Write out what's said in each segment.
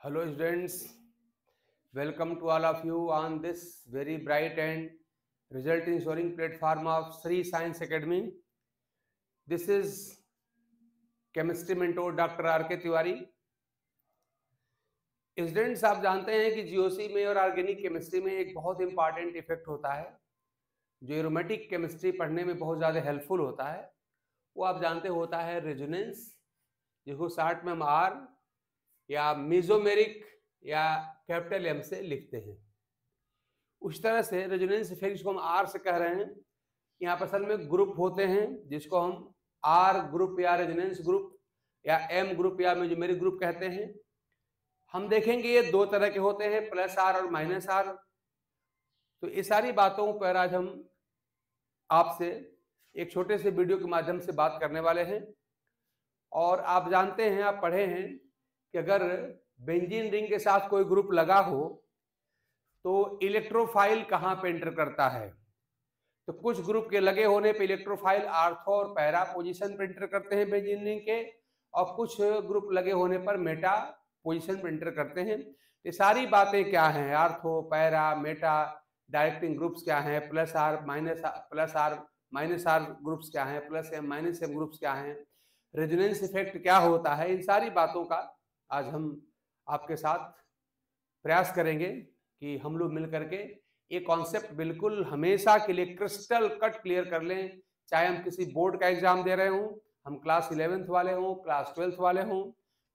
Hello students, welcome to all of you on this very bright and result ensuring platform of Sri Science Academy. This is chemistry mentor Dr. R.K. Tiwari. Students, आप जानते हैं कि GOC में और organic chemistry में एक बहुत important effect होता है जो एरोमेटिक केमिस्ट्री पढ़ने में बहुत ज़्यादा हेल्पफुल होता है. वो आप जानते होता है रेजोनेंस, जिसको शॉर्ट में हम आर या मेसोमेरिक या कैपिटल एम से लिखते हैं. उस तरह से रेजोनेंस इफेक्ट जिसको हम आर से कह रहे हैं, यहाँ पर असल में ग्रुप होते हैं जिसको हम आर ग्रुप या रेजोनेंस ग्रुप या एम ग्रुप या मेसोमेरिक ग्रुप कहते हैं. हम देखेंगे ये दो तरह के होते हैं, प्लस आर और माइनस आर. तो ये सारी बातों पर आज हम आपसे एक छोटे से वीडियो के माध्यम से बात करने वाले हैं. और आप जानते हैं, आप पढ़े हैं कि अगर बेंजीन रिंग के साथ कोई ग्रुप लगा हो तो इलेक्ट्रोफाइल कहाँ पे एंटर करता है. तो कुछ ग्रुप के लगे होने पे इलेक्ट्रोफाइल आर्थो और पैरा पोजीशन पे एंटर करते हैं बेंजीन रिंग के, और कुछ ग्रुप लगे होने पर मेटा पोजीशन पे एंटर करते हैं. ये सारी बातें क्या हैं, ortho para meta directing groups क्या हैं, plus R minus R groups क्या हैं, plus M minus M groups क्या हैं, रेजोनेंस इफेक्ट क्या होता है, इन सारी बातों का आज हम आपके साथ प्रयास करेंगे कि हम लोग मिल करके ये कॉन्सेप्ट बिल्कुल हमेशा के लिए क्रिस्टल कट क्लियर कर लें. चाहे हम किसी बोर्ड का एग्जाम दे रहे हों, हम क्लास 11th वाले हों, क्लास 12th वाले हों,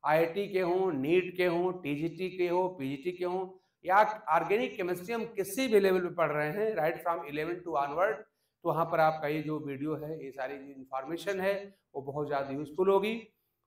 आईआईटी के हों, नीट के हों, टीजीटी के हों, पीजीटी के हों, या ऑर्गेनिक केमिस्ट्री हम किसी भी लेवल पे पढ़ रहे हैं, राइट फ्रॉम 11 टू ऑनवर्ड. तो वहाँ पर आपका ये जो वीडियो है, ये सारी इंफॉर्मेशन है, वो बहुत ज़्यादा यूजफुल होगी.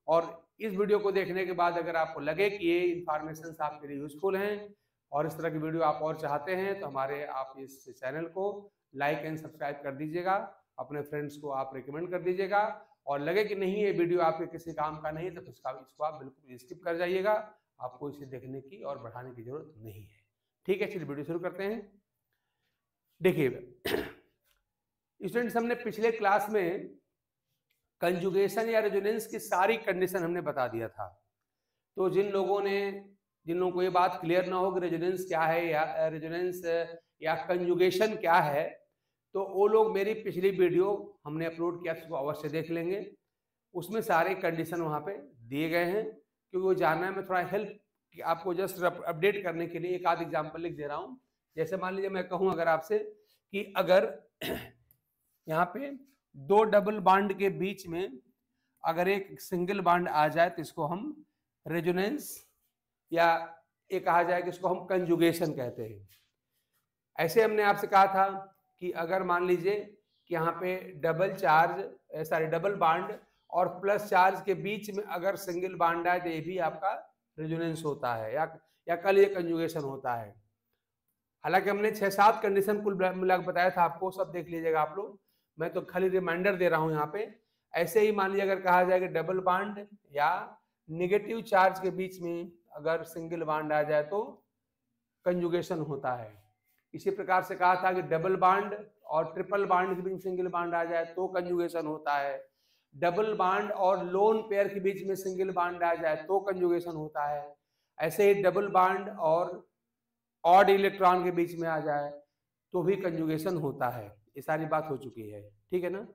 और इस वीडियो को देखने के बाद अगर आपको लगे कि ये इंफॉर्मेशन आपके लिए यूजफुल हैं और इस तरह की वीडियो आप और चाहते हैं, तो हमारे आप इस चैनल को लाइक एंड सब्सक्राइब कर दीजिएगा, अपने फ्रेंड्स को आप रिकमेंड कर दीजिएगा. और लगे कि नहीं ये वीडियो आपके किसी काम का नहीं, तो इसको आप बिल्कुल स्किप कर जाइएगा. आपको इसे देखने की और बढ़ाने की जरूरत नहीं है. ठीक है, चलिए वीडियो शुरू करते हैं. देखिए स्टूडेंट्स, हमने पिछले क्लास में कंजुगेशन या रेजोनेंस की सारी कंडीशन हमने बता दिया था. तो जिन लोगों को ये बात क्लियर ना हो कि रेजोनेंस क्या है या रेजोनेंस या कंजुगेशन क्या है, तो वो लोग मेरी पिछली वीडियो हमने अपलोड किया, उसको अवश्य देख लेंगे. उसमें सारे कंडीशन वहाँ पे दिए गए हैं, क्योंकि वो जानना में थोड़ा हेल्प आपको जस्ट अपडेट करने के लिए एक आध एग्जाम्पल लिख दे रहा हूँ. जैसे मान लीजिए मैं कहूँ अगर आपसे कि अगर यहाँ पे दो डबल बॉन्ड के बीच में अगर एक सिंगल बॉन्ड आ जाए तो इसको हम रेजोनेंस या ये कहा जाए कि इसको हम कंजुगेशन कहते हैं. ऐसे हमने आपसे कहा था कि अगर मान लीजिए कि यहाँ पे डबल बॉन्ड और प्लस चार्ज के बीच में अगर सिंगल बॉन्ड आए तो ये भी आपका रेजोनेंस होता है या कल ये कंजुगेशन होता है. हालांकि हमने 6-7 कंडीशन कुल मिलाकर बताया था आपको, सब देख लीजिएगा आप लोग. मैं तो खाली रिमाइंडर दे रहा हूं यहाँ पे. ऐसे ही मान लीजिए अगर कहा जाए कि डबल बॉन्ड या नेगेटिव चार्ज के बीच में अगर सिंगल बॉन्ड आ जाए तो कंजुगेशन होता है. इसी प्रकार से कहा था कि डबल बॉन्ड और ट्रिपल बॉन्ड के बीच सिंगल बॉन्ड आ जाए तो कंजुगेशन होता है. डबल बॉन्ड और लोन पेयर के बीच में सिंगल बॉन्ड आ जाए तो कंजुगेशन होता है. ऐसे ही डबल बॉन्ड और ऑड इलेक्ट्रॉन के बीच में आ जाए तो भी कंजुगेशन होता है. ये सारी बात हो चुकी है, ठीक है ना.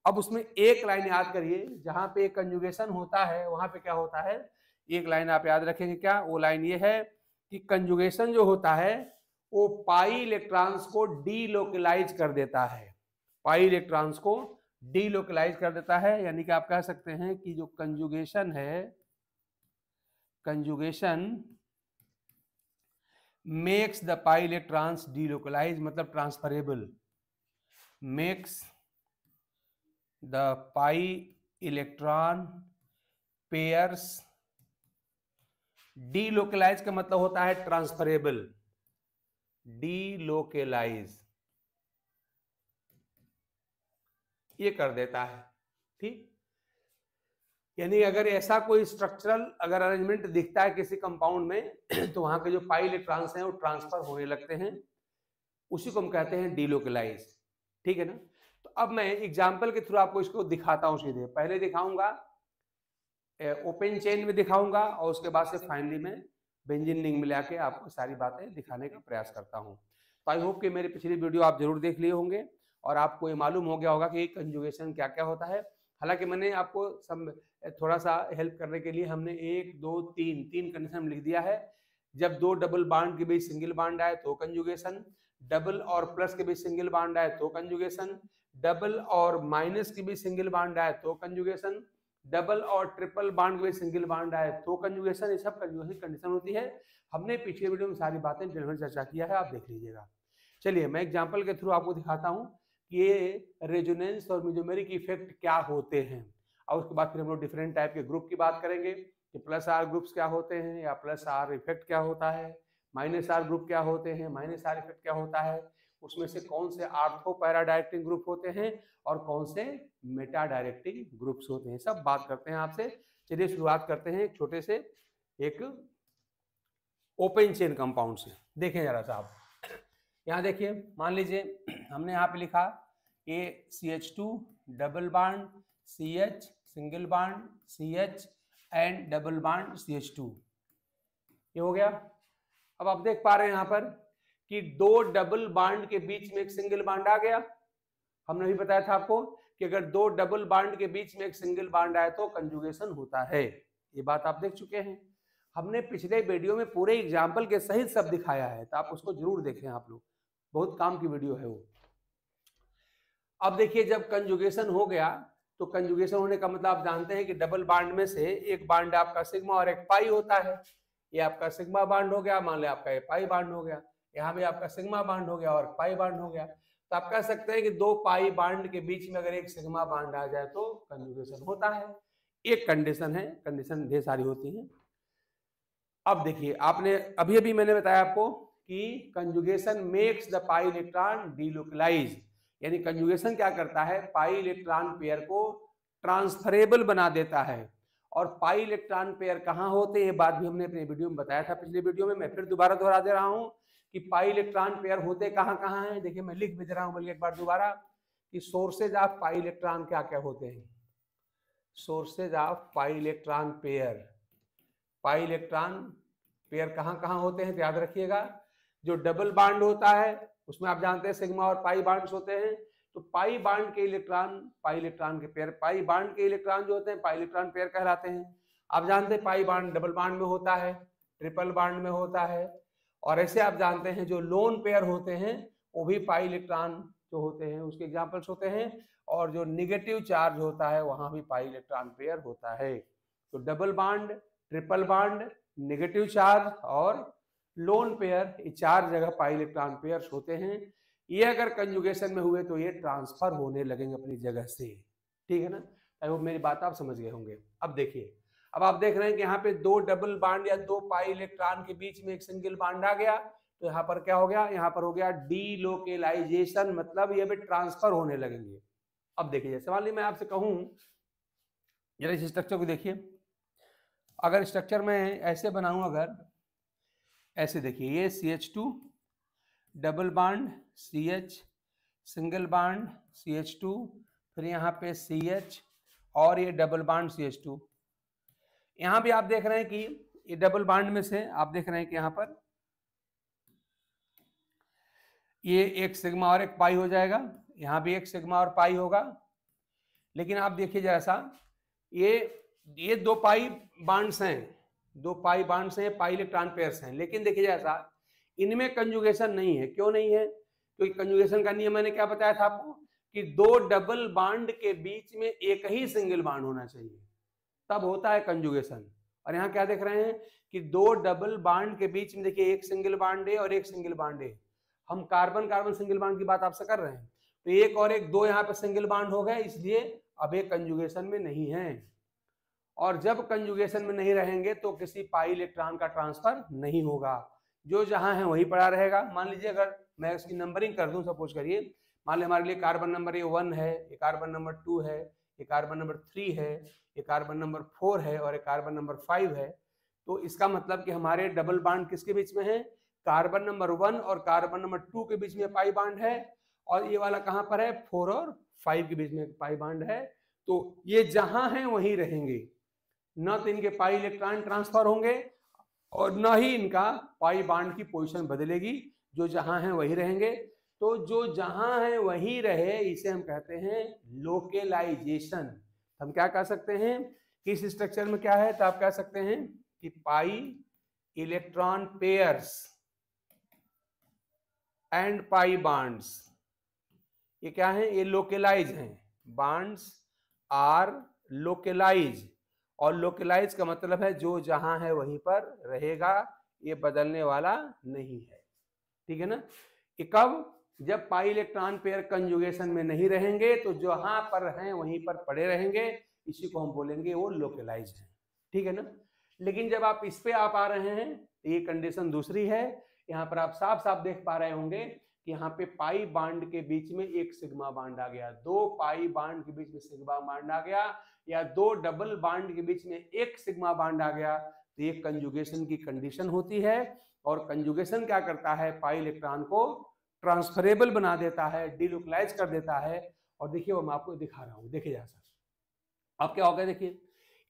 अब उसमें एक लाइन याद करिए, जहां पे कंजुगेशन होता है वहां पे क्या होता है, एक लाइन आप याद रखेंगे. क्या वो लाइन ये है कि कंजुगेशन जो होता है वो पाई इलेक्ट्रॉन्स को डीलोकलाइज कर देता है. पाई इलेक्ट्रॉन्स को डीलोकलाइज कर देता है, यानी कि आप कह सकते हैं कि जो कंजुगेशन है, conjugation makes the pi electrons delocalise, मतलब transferable. Makes the pi electron pairs delocalise का मतलब होता है ट्रांसफरेबल. डीलोकलाइज ये कर देता है, ठीक. यानी अगर ऐसा कोई स्ट्रक्चरल अगर अरेंजमेंट दिखता है किसी कंपाउंड में तो वहां के जो पाई इलेक्ट्रॉन्स हैं वो ट्रांसफर होने लगते हैं, उसी को हम कहते हैं डीलोकलाइज. ठीक है ना. तो अब मैं एग्जांपल के थ्रू आपको इसको दिखाता हूं. सीधे पहले दिखाऊंगा ओपन चेन में दिखाऊंगा और उसके बाद से फाइनली मैं बेंजीन लिंक मिला के आपको सारी बातें दिखाने का प्रयास करता हूँ। तो आई होप कि मेरी पिछली वीडियो आप जरूर देख लिए होंगे और आपको ये मालूम हो गया होगा कि कंजुगेशन क्या क्या होता है। हालांकि मैंने आपको थोड़ा सा हेल्प करने के लिए हमने 1 2 3 कंडीशन लिख दिया है। जब दो डबल बॉन्ड के बीच सिंगल बॉन्ड आए तो कंजुगेशन, डबल और प्लस के बीच सिंगल बॉन्ड आए तो कंजुगेशन, डबल और माइनस के बीच सिंगल बॉन्ड आए तो कंजुगेशन, डबल और ट्रिपल बॉन्ड के बीच सिंगल बॉन्ड आए तो कंजुगेशन। ये सब कंजुगेशन कंडीशन होती है। हमने पिछले वीडियो में सारी बातें डिटेल में चर्चा किया है, आप देख लीजिएगा। चलिए मैं एग्जांपल के थ्रू आपको दिखाता हूं कि ये रेजोनेंस और मेसोमेरिक इफेक्ट क्या होते हैं, और उसके बाद फिर हम लोग डिफरेंट टाइप के ग्रुप की बात करेंगे कि प्लस आर ग्रुप्स क्या होते हैं, या प्लस आर इफेक्ट क्या होता है, माइनस आर ग्रुप क्या होते हैं, माइनस आर इफेक्ट क्या होता है, उसमें से कौन से आर्थो पैरा डायरेक्टिंग ग्रुप होते हैं और कौन से मेटा डायरेक्टिंग ग्रुप्स होते हैं, सब बात करते हैं आपसे। चलिए शुरुआत करते हैं एक छोटे से एक ओपन चेन कंपाउंड से। देखें जरा साहब, यहाँ देखिए, मान लीजिए हमने यहाँ पे लिखा ACH2 double bond CH single bond CH and double bond CH2, ये हो गया। अब आप देख पा रहे हैं यहाँ पर कि दो डबल बॉन्ड के बीच में एक सिंगल बॉन्ड आ गया। हमने भी बताया था आपको कि अगर दो डबल बॉन्ड के बीच में एक सिंगल बॉन्ड आए तो कंजुगेशन होता है, ये बात आप देख चुके हैं। हमने पिछले वीडियो में पूरे एग्जाम्पल के सहित सब दिखाया है, तो आप उसको जरूर देखें आप लोग, बहुत काम की वीडियो है वो। अब देखिए, जब कंजुगेशन हो गया तो कंजुगेशन होने का मतलब आप जानते हैं कि डबल बॉन्ड में से एक बॉन्ड आपका सिग्मा और एक पाई होता है। ये आपका सिग्मा बॉन्ड हो गया, मान लिया आपका ये पाई बॉन्ड हो गया, यहाँ भी आपका सिग्मा बॉन्ड हो गया और पाई बॉन्ड हो गया। तो आप कह सकते हैं कि दो पाई बॉन्ड के बीच में अगर एक सिग्मा बॉन्ड आ जाए तो कंजुगेशन होता है। एक कंडीशन है, कंडीशन ढेर सारी होती है। अब देखिए, आपने अभी अभी मैंने बताया आपको कि conjugation makes the pi electron delocalise, यानी कंजुगेशन क्या करता है, पाई इलेक्ट्रॉन पेयर को ट्रांसफरेबल बना देता है। और पाई इलेक्ट्रॉन पेयर कहाँ होते हैं, बात भी हमने अपने वीडियो में बताया था पिछले वीडियो में, मैं फिर दोबारा दोहरा दे रहा हूँ कि पाई इलेक्ट्रॉन पेयर होते कहाँ कहाँ हैं। देखिए मैं लिख भी दे रहा हूँ बल्कि एक बार दोबारा कि सोर्सेज ऑफ पाई इलेक्ट्रॉन क्या क्या होते हैं। Sources of pi electron pair, pi electron pair कहाँ कहाँ होते हैं तो याद रखिएगा, जो डबल बॉन्ड होता है उसमें आप जानते हैं सिग्मा और पाई बॉन्ड्स होते हैं। तो पाई बॉन्ड के इलेक्ट्रॉन, पाई इलेक्ट्रॉन के पेयर, पाई बॉन्ड के इलेक्ट्रॉन जो होते हैं पाई इलेक्ट्रॉन पेयर कहलाते हैं। आप जानते हैं पाई बॉन्ड डबल बॉन्ड में होता है, ट्रिपल बॉन्ड में होता है, और ऐसे आप जानते हैं जो लोन पेयर होते हैं वो भी पाई इलेक्ट्रॉन जो होते हैं उसके एग्जाम्पल्स होते हैं, और जो निगेटिव चार्ज होता है वहां भी पाई इलेक्ट्रॉन पेयर होता है। तो double bond, triple bond, negative charge और लोन पेयर, ये चार जगह पाई इलेक्ट्रॉन पेयर्स होते हैं। ये अगर कंजुगेशन में हुए तो ये ट्रांसफर होने लगेंगे अपनी जगह से, ठीक है ना। आई होप मेरी बात आप समझ गए होंगे। अब देखिए, अब आप देख रहे हैं कि यहाँ पे दो डबल बॉन्ड या दो पाई इलेक्ट्रॉन के बीच में एक सिंगल बॉन्ड आ गया, तो यहाँ पर क्या हो गया, यहाँ पर हो गया डीलोकेलाइजेशन, मतलब ये भी ट्रांसफर होने लगेंगे। अब देखिए, जैसे मान लीजिए मैं आपसे कहूं, जरा इस स्ट्रक्चर को देखिए, अगर स्ट्रक्चर में ऐसे बनाऊं, अगर ऐसे देखिए, ये CH2 double bond CH single bond CH2, फिर यहाँ पे CH और ये डबल बॉन्ड CH2। यहाँ भी आप देख रहे हैं कि ये डबल बॉन्ड में से आप देख रहे हैं कि यहाँ पर ये एक सिग्मा और एक पाई हो जाएगा, यहाँ भी एक सिग्मा और पाई होगा। लेकिन आप देखिए जैसा ये दो पाई बॉन्ड्स हैं, दो पाई बॉन्ड्स हैं, पाई इलेक्ट्रॉन पेयर्स हैं, लेकिन देखिए जैसा इनमें कंजुगेशन नहीं है। क्यों नहीं है? क्योंकि कंजुगेशन का नियम मैंने क्या बताया था आपको कि दो डबल बॉन्ड के बीच में एक ही सिंगल बॉन्ड होना चाहिए, तब होता है कंजुगेशन। और यहाँ क्या देख रहे हैं कि दो डबल बॉन्ड के बीच में देखिए एक सिंगल बॉन्ड है और एक सिंगल बॉन्ड है। हम कार्बन कार्बन सिंगल बॉन्ड की बात आपसे कर रहे हैं, तो एक और एक दो यहाँ पे सिंगल बॉन्ड हो गए, इसलिए अब एक कंजुगेशन में नहीं है। और जब कंजुगेशन में नहीं रहेंगे तो किसी पाई इलेक्ट्रॉन का ट्रांसफर नहीं होगा, जो जहां है वहीं पड़ा रहेगा। मान लीजिए अगर मैं इसकी नंबरिंग कर दूं, सपोज करिए, मान लीजिए हमारे लिए कार्बन नंबर 1 है, ये कार्बन नंबर 2 है, ये कार्बन नंबर 3 है, ये कार्बन नंबर 4 है और ये कार्बन नंबर 5 है। तो इसका मतलब कि हमारे डबल बॉन्ड किसके बीच में है? कार्बन नंबर 1 और कार्बन नंबर 2 के बीच में पाई बॉन्ड है, और ये वाला कहां पर है? 4 और 5 के बीच में पाई बॉन्ड है। तो ये जहां है वहीं रहेंगे, न तो इनके पाई इलेक्ट्रॉन ट्रांसफर होंगे और ना ही इनका पाई बांड की पोजीशन बदलेगी, जो जहां है वही रहेंगे। तो जो जहां है वही रहे इसे हम कहते हैं लोकेलाइजेशन। हम क्या कह सकते हैं कि इस स्ट्रक्चर में क्या है, तो आप कह सकते हैं कि पाई electron pairs and pi bonds, ये क्या है, ये लोकेलाइज हैं। बांड्स आर लोकेलाइज, और लोकेलाइज का मतलब है जो जहां है वहीं पर रहेगा, ये बदलने वाला नहीं है। ठीक है ना। ये कब, जब पाई इलेक्ट्रॉन पेयर कंजुगेशन में नहीं रहेंगे तो जहां पर हैं वहीं पर पड़े रहेंगे, इसी को हम बोलेंगे वो लोकेलाइज है। ठीक है ना। लेकिन जब आप इस पे आप आ रहे हैं तो ये कंडीशन दूसरी है। यहाँ पर आप साफ साफ देख पा रहे होंगे कि यहाँ पे पाई बांड के बीच में एक सिग्मा बांड आ गया, दो पाई बांड के बीच में सिग्मा बांड आ गया, या दो डबल बांड के बीच में एक सिग्मा बांड आ गया, तो ये कंजुगेशन की कंडीशन होती है। और कंजुगेशन क्या करता है, पाई इलेक्ट्रॉन को ट्रांसफरेबल बना देता है, डीलोकलाइज कर देता है। और देखिए वो मैं आपको दिखा रहा हूँ, देखिए जैसा अब क्या होगा, देखिए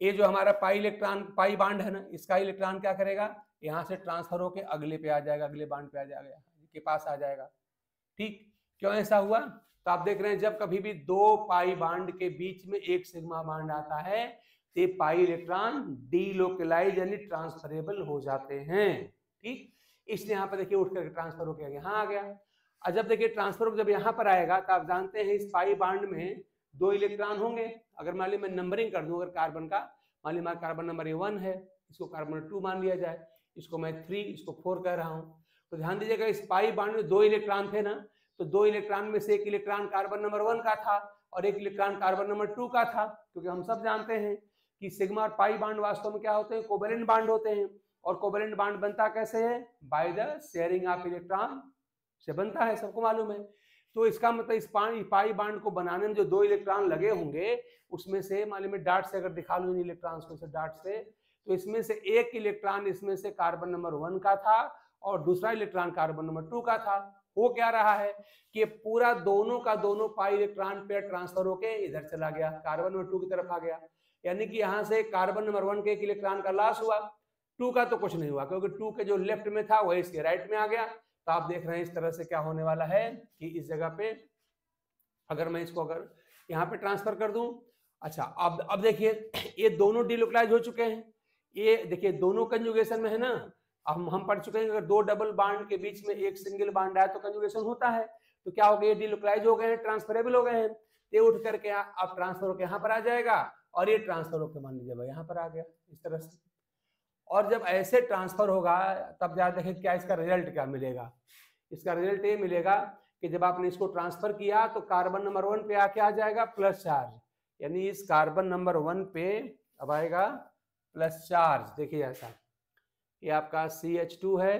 ये जो हमारा पाई इलेक्ट्रॉन पाई बांड है ना, इसका इलेक्ट्रॉन क्या करेगा, यहाँ से ट्रांसफर होके अगले पे आ जाएगा, अगले बांड पे आ जाएगा, के पास आ जाएगा। ठीक, क्यों ऐसा हुआ, तो आप देख रहे हैं जब कभी भी दो पाई बांड के बीच में एक सिग्मा बांड आता है तो ये पाई इलेक्ट्रॉन डीलोकलाइज यानी ट्रांसफरेबल हो जाते हैं। ठीक, इसलिए यहाँ पर देखिए उठ करके ट्रांसफर होकर यहाँ आ गया। और जब देखिए ट्रांसफर जब यहाँ पर आएगा तो आप जानते हैं इस पाई बांड में दो इलेक्ट्रॉन होंगे। अगर मान ली मैं नंबरिंग कर दूं, अगर कार्बन का मान ली हमारा कार्बन नंबर 1 है, इसको कार्बन 2 मान लिया जाए, इसको मैं 3, इसको 4 कह रहा हूँ। तो ध्यान दीजिएगा इस पाई बांड में दो इलेक्ट्रॉन थे ना, तो दो इलेक्ट्रॉन में से एक इलेक्ट्रॉन कार्बन नंबर 1 का था और एक इलेक्ट्रॉन कार्बन नंबर 2 का था। क्योंकि हम सब जानते हैं कि सिग्मा और पाई बांड वास्तव में क्या होते हैं, कोवेलेंट बांड होते हैं। और कोवेलेंट बांड बनता कैसे है, by the sharing of electron से बनता है, सबको मालूम है। तो इसका मतलब इस पाई बांड को बनाने में जो दो इलेक्ट्रॉन लगे होंगे उसमें से मान ली मैं डार्ट से अगर दिखा लूं इन इलेक्ट्रॉन्स को डार्ट से, तो इसमें से एक इलेक्ट्रॉन इसमें से कार्बन नंबर 1 का था और दूसरा इलेक्ट्रॉन कार्बन नंबर 2 का था। वो क्या रहा है कि पूरा दोनों का दोनों पाई इलेक्ट्रॉन पेयर ट्रांसफर होके इधर चला गया, कार्बन नंबर 2 की तरफ आ गया। यानी कि यहाँ से कार्बन नंबर 1 के एक इलेक्ट्रॉन का लॉस हुआ, 2 का तो कुछ नहीं हुआ क्योंकि 2 के जो लेफ्ट में था वही इसके राइट में आ गया। तो आप देख रहे हैं इस तरह से क्या होने वाला है कि इस जगह पे अगर मैं इसको अगर यहाँ पे ट्रांसफर कर दूं, अच्छा अब देखिए ये दोनों डीलोकलाइज हो चुके हैं। ये देखिए दोनों कंजुगेशन में है ना। अब हम पढ़ चुके हैं अगर दो डबल बांड के बीच में एक सिंगल बांड आया तो कंजुगेशन होता है। तो क्या हो गया, ये डीलोकलाइज हो गए हैं, ट्रांसफरेबल हो गए हैं। ये उठ करके अब ट्रांसफर होकर यहाँ पर आ जाएगा और ये ट्रांसफर होकर मान लीजिए भाई यहाँ पर आ गया इस तरह से। और जब ऐसे ट्रांसफर होगा तब जा देखें क्या इसका रिजल्ट क्या मिलेगा। इसका रिजल्ट ये मिलेगा कि जब आपने इसको ट्रांसफर किया तो कार्बन नंबर 1 पे आके आ जाएगा प्लस चार्ज, यानी इस कार्बन नंबर 1 पे अब आएगा प्लस चार्ज। देखिए ऐसा, ये आपका CH2 है,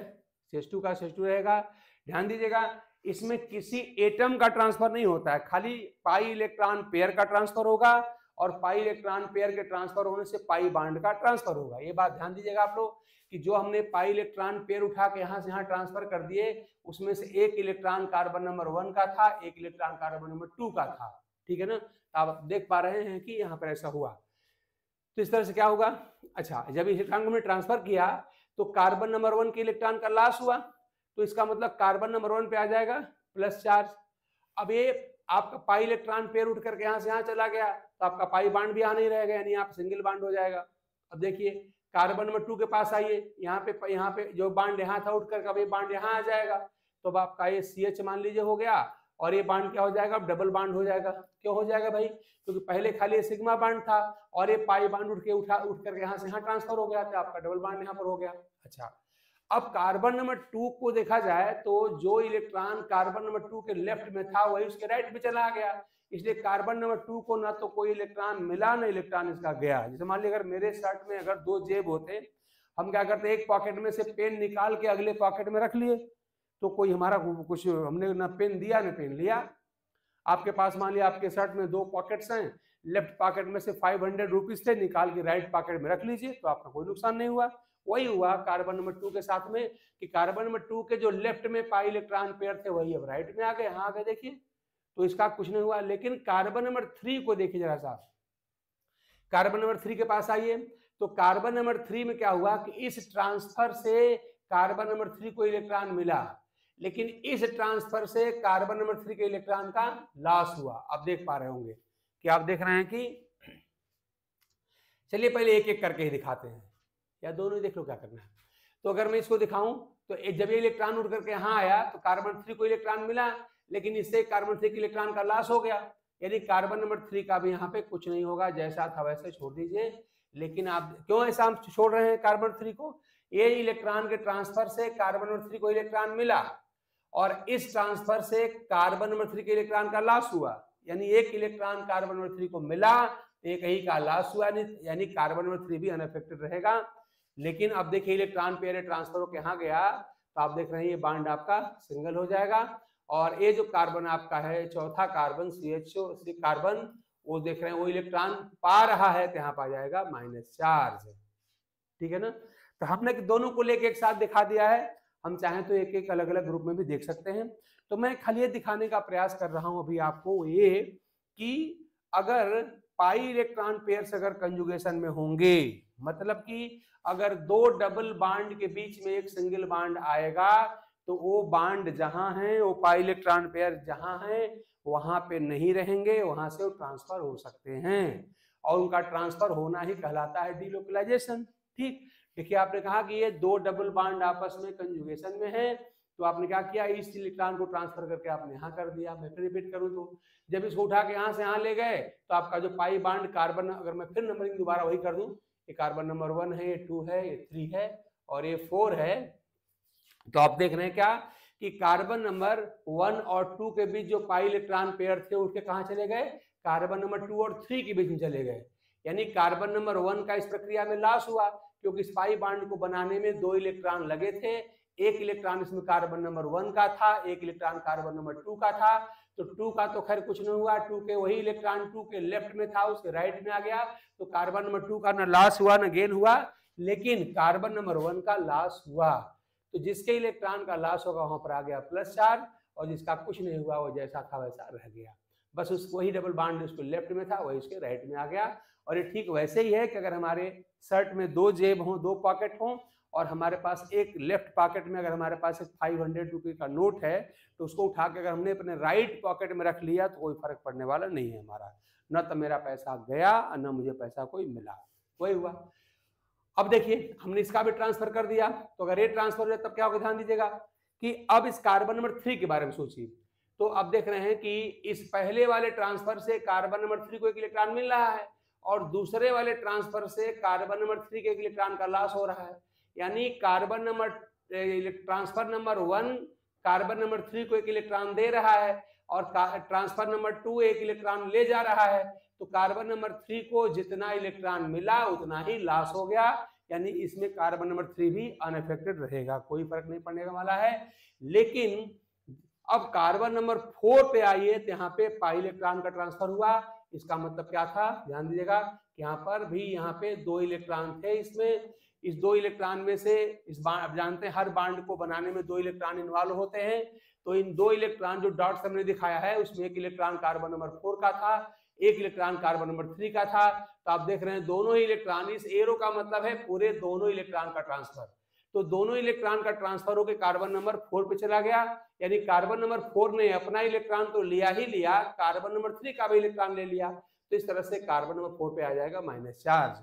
CH2 का CH2 रहेगा। ध्यान दीजिएगा इसमें किसी एटम का ट्रांसफर नहीं होता है, खाली पाई इलेक्ट्रॉन पेयर का ट्रांसफर होगा और पाई इलेक्ट्रॉन पेयर के ट्रांसफर होने से पाई बांड का ट्रांसफर होगा। ये बात ध्यान दीजिएगा आप लोग कि जो हमने पाई इलेक्ट्रॉन पेयर उठा के यहाँ से यहाँ ट्रांसफर कर दिए उसमें से एक इलेक्ट्रॉन कार्बन नंबर 1 का था, एक इलेक्ट्रॉन कार्बन नंबर 2 का था। ठीक है ना। तो आप देख पा रहे हैं कि यहाँ पर ऐसा हुआ। तो इस तरह से क्या होगा, अच्छा जब इलेक्ट्रॉन को हमने ट्रांसफर किया तो कार्बन नंबर 1 के इलेक्ट्रॉन का लॉस हुआ, तो इसका मतलब कार्बन नंबर 1 पे आ जाएगा प्लस चार्ज। अब ये आपका पाई इलेक्ट्रॉन पेयर उठ करके यहाँ से यहाँ चला गया तो आपका पाई बांड भी यहाँ नहीं रहेगा, यानी आप सिंगल बांड हो जाएगा। अब देखिए कार्बन नंबर 2 के पास आइए, यहाँ पे जो बांड यहाँ था उठ करके अब ये बांड यहाँ आ जाएगा, तो अब आपका ये CH मान लीजिए हो गया और ये बांड क्या हो जाएगा, अब डबल बांड हो जाएगा। क्यों हो जाएगा भाई, क्योंकि पहले खाली सिग्मा बांड था और ये पाई बांड उठ करके यहाँ से यहाँ ट्रांसफर हो गया था, आपका डबल बांड यहाँ पर हो गया। अच्छा अब कार्बन नंबर 2 को देखा जाए तो जो इलेक्ट्रॉन कार्बन नंबर 2 के लेफ्ट में था वही उसके राइट में चला गया, इसलिए कार्बन नंबर 2 को ना तो कोई इलेक्ट्रॉन मिला ना इलेक्ट्रॉन इसका गया। जैसे मान लीजिए अगर मेरे शर्ट में अगर दो जेब होते, हम क्या करते एक पॉकेट में से पेन निकाल के अगले पॉकेट में रख लिए, तो कोई हमारा कुछ हमने ना पेन दिया ना पेन लिया। आपके पास मान लिया आपके शर्ट में दो पॉकेट्स हैं, लेफ्ट पॉकेट में से 500 रुपीज थे, निकाल के राइट पॉकेट में रख लीजिए तो आपका कोई नुकसान नहीं हुआ। वही हुआ कार्बन नंबर 2 के साथ में कि कार्बन नंबर 2 के जो लेफ्ट में पाई इलेक्ट्रॉन पेयर थे वही अब राइट में आ गए, यहाँ आ गए देखिए, तो इसका कुछ नहीं हुआ। लेकिन कार्बन नंबर 3 को देखिए जरा सा, कार्बन नंबर 3 के पास आइए, तो कार्बन नंबर 3 में क्या हुआ कि इस ट्रांसफर से कार्बन नंबर 3 को इलेक्ट्रॉन मिला, लेकिन इस ट्रांसफर से कार्बन नंबर 3 के इलेक्ट्रॉन का लॉस हुआ। आप देख पा रहे होंगे कि आप देख रहे हैं कि, चलिए पहले एक एक करके ही दिखाते हैं, या दोनों ही देख लो क्या करना है। तो अगर मैं इसको दिखाऊं तो जब ये इलेक्ट्रॉन उड़ करके यहाँ आया तो कार्बन 3 को इलेक्ट्रॉन मिला, लेकिन इससे कार्बन 3 के इलेक्ट्रॉन का लॉस हो गया, यानी कार्बन नंबर 3 का भी यहाँ पे कुछ नहीं होगा, जैसा था वैसे छोड़ दीजिए। लेकिन आप क्यों ऐसा हम छोड़ रहे हैं कार्बन 3 को? ये इलेक्ट्रॉन के ट्रांसफर से कार्बन नंबर 3 को इलेक्ट्रॉन मिला और इस ट्रांसफर से कार्बन नंबर 3 के इलेक्ट्रॉन का लॉस हुआ, यानी एक इलेक्ट्रॉन कार्बन नंबर 3 को मिला, एक ही का लॉस हुआ, यानी कार्बन नंबर 3 भी अनअफेक्टेड रहेगा। लेकिन अब देखिए इलेक्ट्रॉन पेयर ट्रांसफर होकर यहाँ गया तो आप देख रहे हैं ये बॉन्ड आपका सिंगल हो जाएगा, और ये जो कार्बन आपका है चौथा कार्बन CHO कार्बन, वो देख रहे हैं वो इलेक्ट्रॉन पा रहा है तो यहाँ पा जाएगा माइनस चार्ज। ठीक है ना? तो हमने दोनों को लेके एक साथ दिखा दिया है, हम चाहें तो एक एक अलग अलग ग्रुप में भी देख सकते हैं। तो मैं खाली ये दिखाने का प्रयास कर रहा हूं अभी आपको ये कि अगर पाई इलेक्ट्रॉन पेयर्स अगर कंजुगेशन में होंगे, मतलब कि अगर दो डबल बॉन्ड के बीच में एक सिंगल बॉन्ड आएगा तो वो बॉन्ड जहां है, वो पाई इलेक्ट्रॉन पेयर जहां है वहां पे नहीं रहेंगे, वहां से वो ट्रांसफर हो सकते हैं, और उनका ट्रांसफर होना ही कहलाता है डीलोकलाइजेशन। ठीक, देखिए आपने कहा कि ये दो डबल बॉन्ड आपस में कंजुगेशन में है, तो आपने क्या किया, इस इलेक्ट्रॉन को ट्रांसफर करके आपने यहाँ कर दिया। मैं फिर रिपीट करूँ तो जब इसको उठा के यहाँ से यहाँ ले गए तो आपका जो पाई बॉन्ड कार्बन, अगर मैं फिर नंबरिंग दोबारा वही कर दूं, ये कार्बन नंबर 1 है, ये 2 है, ये 3 है और ये 4 है, तो आप देख रहे हैं क्या कि कार्बन नंबर 1 और 2 के बीच जो पाई इलेक्ट्रॉन पेयर थे उसके कहाँ चले गए, कार्बन नंबर 2 और 3 के बीच में चले गए, यानी कार्बन नंबर 1 का इस प्रक्रिया में लॉस हुआ, क्योंकि पाई बॉन्ड को बनाने में 2 इलेक्ट्रॉन लगे थे, एक इलेक्ट्रॉन इसमें कार्बन नंबर 1 का था, एक इलेक्ट्रॉन कार्बन नंबर 2 का था, तो 2 का तो खैर कुछ नहीं हुआ, 2 के वही इलेक्ट्रॉन 2 के लेफ्ट में था उसके राइट में आ गया, तो कार्बन नंबर 2 का ना लॉस हुआ ना गेन हुआ, लेकिन कार्बन नंबर 1 का लॉस हुआ। तो जिसके इलेक्ट्रॉन का लॉस होगा वहां पर आ गया प्लस चार्ज, और जिसका कुछ नहीं हुआ वो जैसा था वैसा रह गया, बस उस वही डबल बॉन्ड उसको लेफ्ट में था वही उसके राइट में आ गया। और ये ठीक वैसे ही है कि अगर हमारे शर्ट में 2 जेब हों, 2 पॉकेट हों, और हमारे पास एक लेफ्ट पॉकेट में अगर हमारे पास एक 500 रुपये का नोट है तो उसको उठा के अगर हमने अपने राइट पॉकेट में रख लिया तो कोई फर्क पड़ने वाला नहीं है हमारा, न तो मेरा पैसा गया और न मुझे पैसा कोई मिला, वही हुआ। अब देखिए हमने इसका भी ट्रांसफर कर दिया, तो अगर ये ट्रांसफर हो जाए तब क्या होगा, ध्यान दीजिएगा कि अब इस कार्बन नंबर 3 के बारे में सोचिए। तो अब देख रहे हैं कि इस पहले वाले ट्रांसफर से कार्बन नंबर 3 को एक इलेक्ट्रॉन मिल रहा है और दूसरे वाले ट्रांसफर से कार्बन नंबर 3 के एक इलेक्ट्रॉन का लॉस हो रहा है, यानी carbon number transfer number 1 carbon number 3 को एक इलेक्ट्रॉन दे रहा है और ट्रांसफर नंबर 2 एक इलेक्ट्रॉन ले जा रहा है, तो कार्बन नंबर 3 को जितना इलेक्ट्रॉन मिला उतना ही लॉस हो गया, यानी इसमें कार्बन नंबर 3 भी अनअफेक्टेड रहेगा, कोई फर्क नहीं पड़ने वाला है। लेकिन अब कार्बन नंबर 4 पे आइए तो यहाँ पे पाई इलेक्ट्रॉन का ट्रांसफर हुआ, इसका मतलब क्या था, ध्यान दीजिएगा कि यहाँ पर भी यहाँ पे 2 इलेक्ट्रॉन थे, इसमें इस 2 इलेक्ट्रॉन में से इस बांड, जानते हैं हर बांड को बनाने में 2 इलेक्ट्रॉन इन्वॉल्व होते हैं, तो इन 2 इलेक्ट्रॉन जो डॉट्स हमने दिखाया है उसमें एक इलेक्ट्रॉन कार्बन नंबर 4 का था, एक इलेक्ट्रॉन कार्बन नंबर 3 का था, तो आप देख रहे हैं दोनों ही इलेक्ट्रॉन, इस एरो का मतलब है पूरे दोनों इलेक्ट्रॉन का ट्रांसफर, तो दोनों इलेक्ट्रॉन का ट्रांसफर होकर कार्बन नंबर 4 पे चला गया, यानी कार्बन नंबर 4 ने अपना इलेक्ट्रॉन तो लिया ही लिया, कार्बन नंबर 3 का भी इलेक्ट्रॉन ले लिया, तो इस तरह से कार्बन नंबर 4 पे आ जाएगा माइनस चार्ज।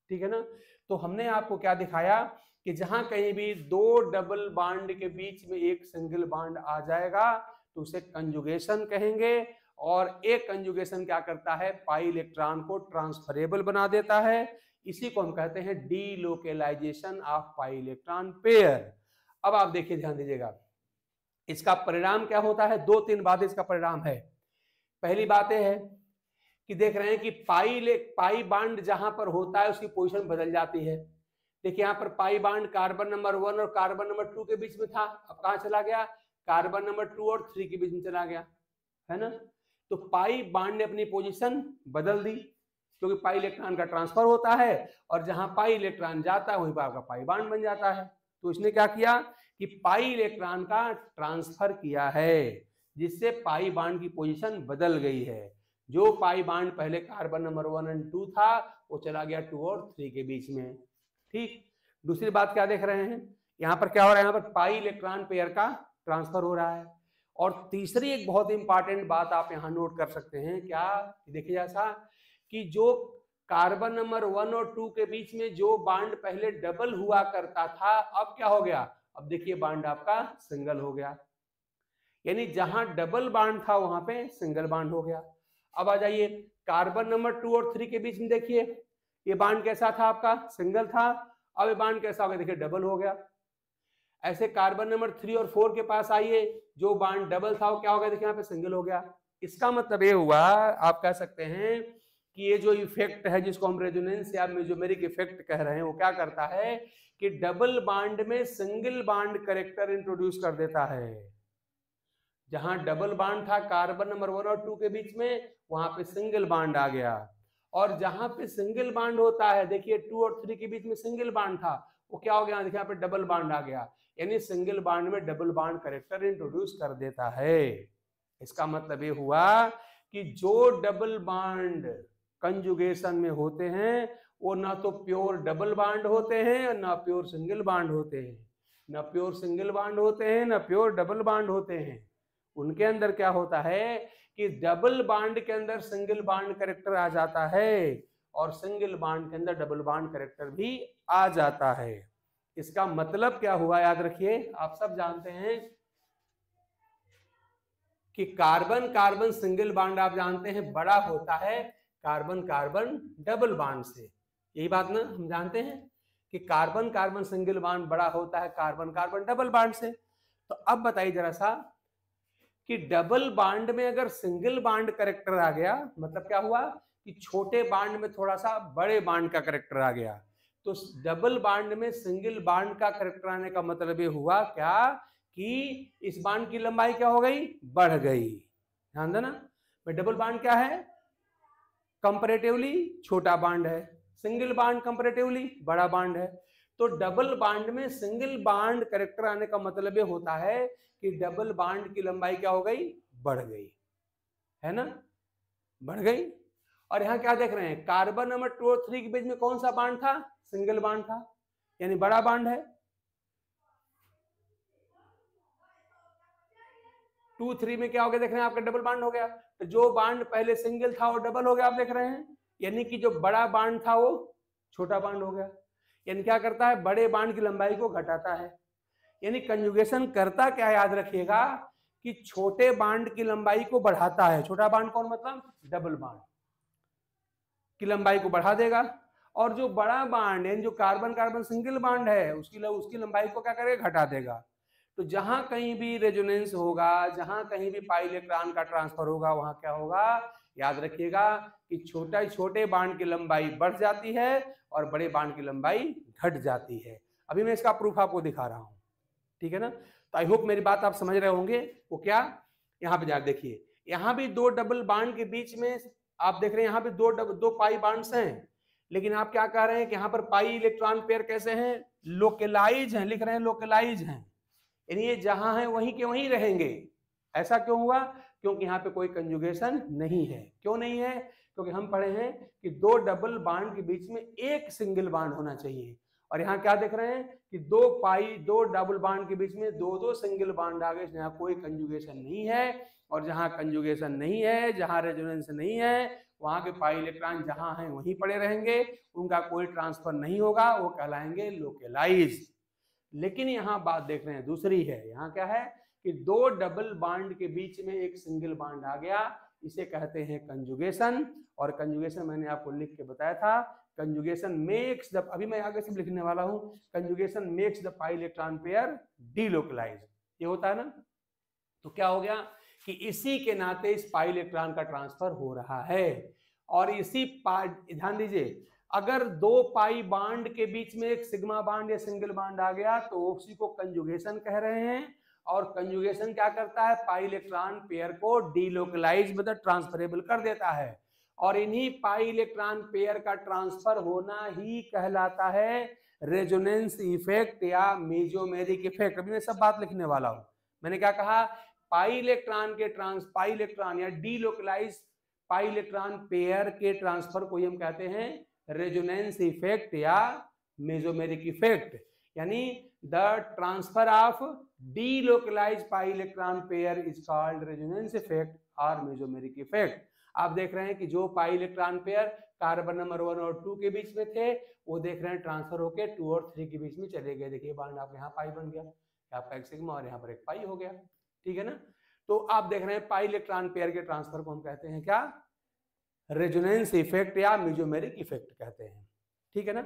ठीक है ना? तो हमने आपको क्या दिखाया कि जहां कहीं भी 2 डबल बॉन्ड के बीच में एक सिंगल बॉन्ड आ जाएगा तो उसे कंजुगेशन कहेंगे, और एक कंजुगेशन क्या करता है, पाई इलेक्ट्रॉन को ट्रांसफरेबल बना देता है, इसी को हम कहते हैं delocalisation of pi electron pair. अब आप देखिए ध्यान दीजिएगा इसका परिणाम क्या होता है, 2-3 बातें इसका परिणाम है। पहली बात यह है कि देख रहे हैं कि पाई बॉन्ड जहां पर होता है उसकी पोजीशन बदल जाती है। देखिए यहाँ पर पाई बॉन्ड कार्बन नंबर 1 और कार्बन नंबर 2 के बीच में था, अब कहां चला गया, कार्बन नंबर 2 और 3 के बीच में चला गया, है ना? तो पाई बॉन्ड ने अपनी पोजीशन बदल दी, क्योंकि पाई इलेक्ट्रॉन का ट्रांसफर होता है और जहां पाई इलेक्ट्रॉन जाता है वहीं पर आपका पाई बॉन्ड बन जाता है। तो इसने क्या किया कि पाई इलेक्ट्रॉन का ट्रांसफर किया है, जिससे पाई बॉन्ड की पोजीशन बदल गई है। जो पाई बांड पहले कार्बन नंबर 1 और 2 था वो चला गया 2 और 3 के बीच में। ठीक, दूसरी बात क्या देख रहे हैं, यहाँ पर क्या हो रहा है, यहाँ पर पाई इलेक्ट्रॉन पेयर का ट्रांसफर हो रहा है। और तीसरी एक बहुत इंपॉर्टेंट बात आप यहाँ नोट कर सकते हैं, क्या, देखिए ऐसा कि जो कार्बन नंबर 1 और 2 के बीच में जो बांड पहले डबल हुआ करता था, अब क्या हो गया, अब देखिए बांड आपका सिंगल हो गया। यानी जहां डबल बांड था वहां पे सिंगल बांड हो गया। अब आ जाइए कार्बन नंबर 2 और 3 के बीच में, देखिए ये बांड कैसा था आपका, सिंगल था। अब ये बांड कैसा हो गया, देखिए डबल हो गया। ऐसे कार्बन नंबर 3 और 4 के पास आइए, जो बांड डबल था वो क्या हो गया, देखिए यहाँ पे सिंगल हो गया। इसका मतलब ये हुआ, आप कह सकते हैं कि ये जो इफेक्ट है जिसको हम रेजोनेंस या मेसोमेरिक इफेक्ट कह रहे हैं, वो क्या करता है कि डबल बांड में सिंगल बांड कैरेक्टर इंट्रोड्यूस कर देता है। जहां डबल बांड था कार्बन नंबर 1 और 2 के बीच में, वहां पे सिंगल बांड आ गया। और जहां पे सिंगल बांड होता है, देखिए 2 और 3 के बीच में सिंगल बांड था, वो क्या हो गया, देखिए यहाँ पे डबल बांड आ गया। यानी सिंगल बांड में डबल बांड कैरेक्टर इंट्रोड्यूस कर देता है। इसका मतलब ये हुआ कि जो डबल बांड कंजुगेशन में होते हैं वो ना तो प्योर डबल बांड होते हैं और ना प्योर सिंगल बांड होते हैं, ना प्योर सिंगल बांड होते हैं ना प्योर डबल बांड होते हैं। उनके अंदर क्या होता है कि डबल बांड के अंदर सिंगल बांड कैरेक्टर आ जाता है और सिंगल बांड के अंदर डबल बांड कैरेक्टर भी आ जाता है। इसका मतलब क्या हुआ, याद रखिए, आप सब जानते हैं कि कार्बन कार्बन सिंगल बांड आप जानते हैं बड़ा होता है कार्बन कार्बन डबल बांड से। यही बात ना हम जानते हैं कि कार्बन कार्बन सिंगल बांड बड़ा होता है कार्बन कार्बन डबल बांड से। तो अब बताइए जरा सा कि डबल बांड में अगर सिंगल बांड कैरेक्टर आ गया, मतलब क्या हुआ कि छोटे बांड में थोड़ा सा बड़े बांड का कैरेक्टर आ गया, तो डबल बांड में सिंगल बांड का कैरेक्टर आने का मतलब ये हुआ क्या कि इस बांड की लंबाई क्या हो गई, बढ़ गई। ध्यान देना, डबल बांड क्या है, कंपैरेटिवली छोटा बांड है, सिंगल बांड कंपैरेटिवली बड़ा बांड है। तो डबल बांड में सिंगल बांड कैरेक्टर आने का मतलब ये होता है कि डबल बांड की लंबाई क्या हो गई, बढ़ गई, है ना, बढ़ गई। और यहां क्या देख रहे हैं, कार्बन नंबर 2 और 3 के बीच में कौन सा बांड था, सिंगल बांड था, यानी बड़ा बांड है। 2 3 में क्या हो गया, देख रहे हैं आपका डबल बांड हो गया। तो जो बांड पहले सिंगल था वो डबल हो गया, आप देख रहे हैं, यानी कि जो बड़ा बांड था वो छोटा बांड हो गया। यानी क्या करता है, बड़े बांड की लंबाई को घटाता है। यानी कंजुगेशन करता क्या है, याद रखिएगा कि छोटे बांड की लंबाई को बढ़ाता है। छोटा बांड कौन, मतलब डबल बांड की लंबाई को बढ़ा देगा। और जो बड़ा बांड है, जो कार्बन कार्बन सिंगल बांड है, उसकी लंबाई को क्या करेगा, घटा देगा। तो जहां कहीं भी रेजोनेंस होगा, जहां कहीं भी पाई इलेक्ट्रॉन का ट्रांसफर होगा, वहां क्या होगा, याद रखिएगा कि छोटे बांड की लंबाई बढ़ जाती है और बड़े बांड की लंबाई घट जाती है। अभी मैं इसका प्रूफ आपको दिखा रहा हूं, ठीक है ना। तो आई होप मेरी बात आप समझ रहे होंगे। वो क्या, यहाँ पे जाकर देखिए, यहाँ भी दो डबल बांड के बीच में आप देख रहे हैं, यहाँ पे दो पाई बांड्स हैं, लेकिन आप क्या कह रहे हैं कि यहाँ पर पाई इलेक्ट्रॉन पेयर कैसे हैं, लोकलाइज हैं, लिख रहे हैं लोकलाइज हैं, यानी ये जहां है वहीं के वहीं रहेंगे। ऐसा क्यों हुआ, क्योंकि यहाँ पे कोई कंजुगेशन नहीं है। क्यों नहीं है, क्योंकि हम पढ़े हैं कि दो डबल बांड के बीच में एक सिंगल बांड होना चाहिए। और यहाँ क्या देख रहे हैं कि दो डबल बांड के बीच में दो सिंगल बांड आ गए, यहाँ कोई कंजुगेशन नहीं है। और जहां कंजुगेशन नहीं है, जहां रेजोनेंस नहीं है, वहां के पाई इलेक्ट्रॉन जहां हैं वहीं पड़े रहेंगे, उनका कोई ट्रांसफर नहीं होगा, वो कहलाएंगे लोकलाइज। लेकिन यहाँ बात देख रहे हैं दूसरी है, यहाँ क्या है कि दो डबल बांड के बीच में एक सिंगल बांड आ गया, इसे कहते हैं कंजुगेशन। और कंजुगेशन मैंने आपको लिख के बताया था, कंजुगेशन मेक्स द, अभी मैं आगे से लिखने वाला हूं, conjugation makes the pi electron pair delocalise, ये होता है ना। तो क्या हो गया कि इसी के नाते इस पाई इलेक्ट्रॉन का ट्रांसफर हो रहा है। और इसी ध्यान दीजिए, अगर दो पाई बांड के बीच में एक सिग्मा बांड या सिंगल बांड आ गया तो उसी को कंजुगेशन कह रहे हैं। और कंजुगेशन क्या करता है, पाई इलेक्ट्रॉन पेयर को डीलोकलाइज मतलब ट्रांसफरेबल कर देता है। और इन्हीं पाई इलेक्ट्रॉन पेयर का ट्रांसफर होना ही कहलाता है रेजोनेंस इफेक्ट या मेसोमेरिक इफेक्ट। अभी मैं सब बात लिखने वाला हूं। मैंने क्या कहा, पाई इलेक्ट्रॉन या डीलोकलाइज पाई इलेक्ट्रॉन पेयर के ट्रांसफर को हम कहते हैं रेजोनेंस इफेक्ट या मेसोमेरिक इफेक्ट, यानी the transfer of delocalised pi electron pair is called resonance effect और मेसोमेरिक इफेक्ट। आप देख रहे हैं कि जो पाई इलेक्ट्रॉन पेयर कार्बन नंबर 1 और 2 के बीच में थे वो देख रहे हैं ट्रांसफर होके 2 और 3 के बीच में चले गए। देखिए बॉन्ड आपके यहाँ पाई बन गया, आपका एक सिग्मा और यहाँ पर एक पाई हो गया, ठीक है ना। तो आप देख रहे हैं पाई इलेक्ट्रॉन पेयर के ट्रांसफर को हम कहते हैं क्या, रेजोनेंस इफेक्ट या मेसोमेरिक इफेक्ट कहते हैं, ठीक है ना।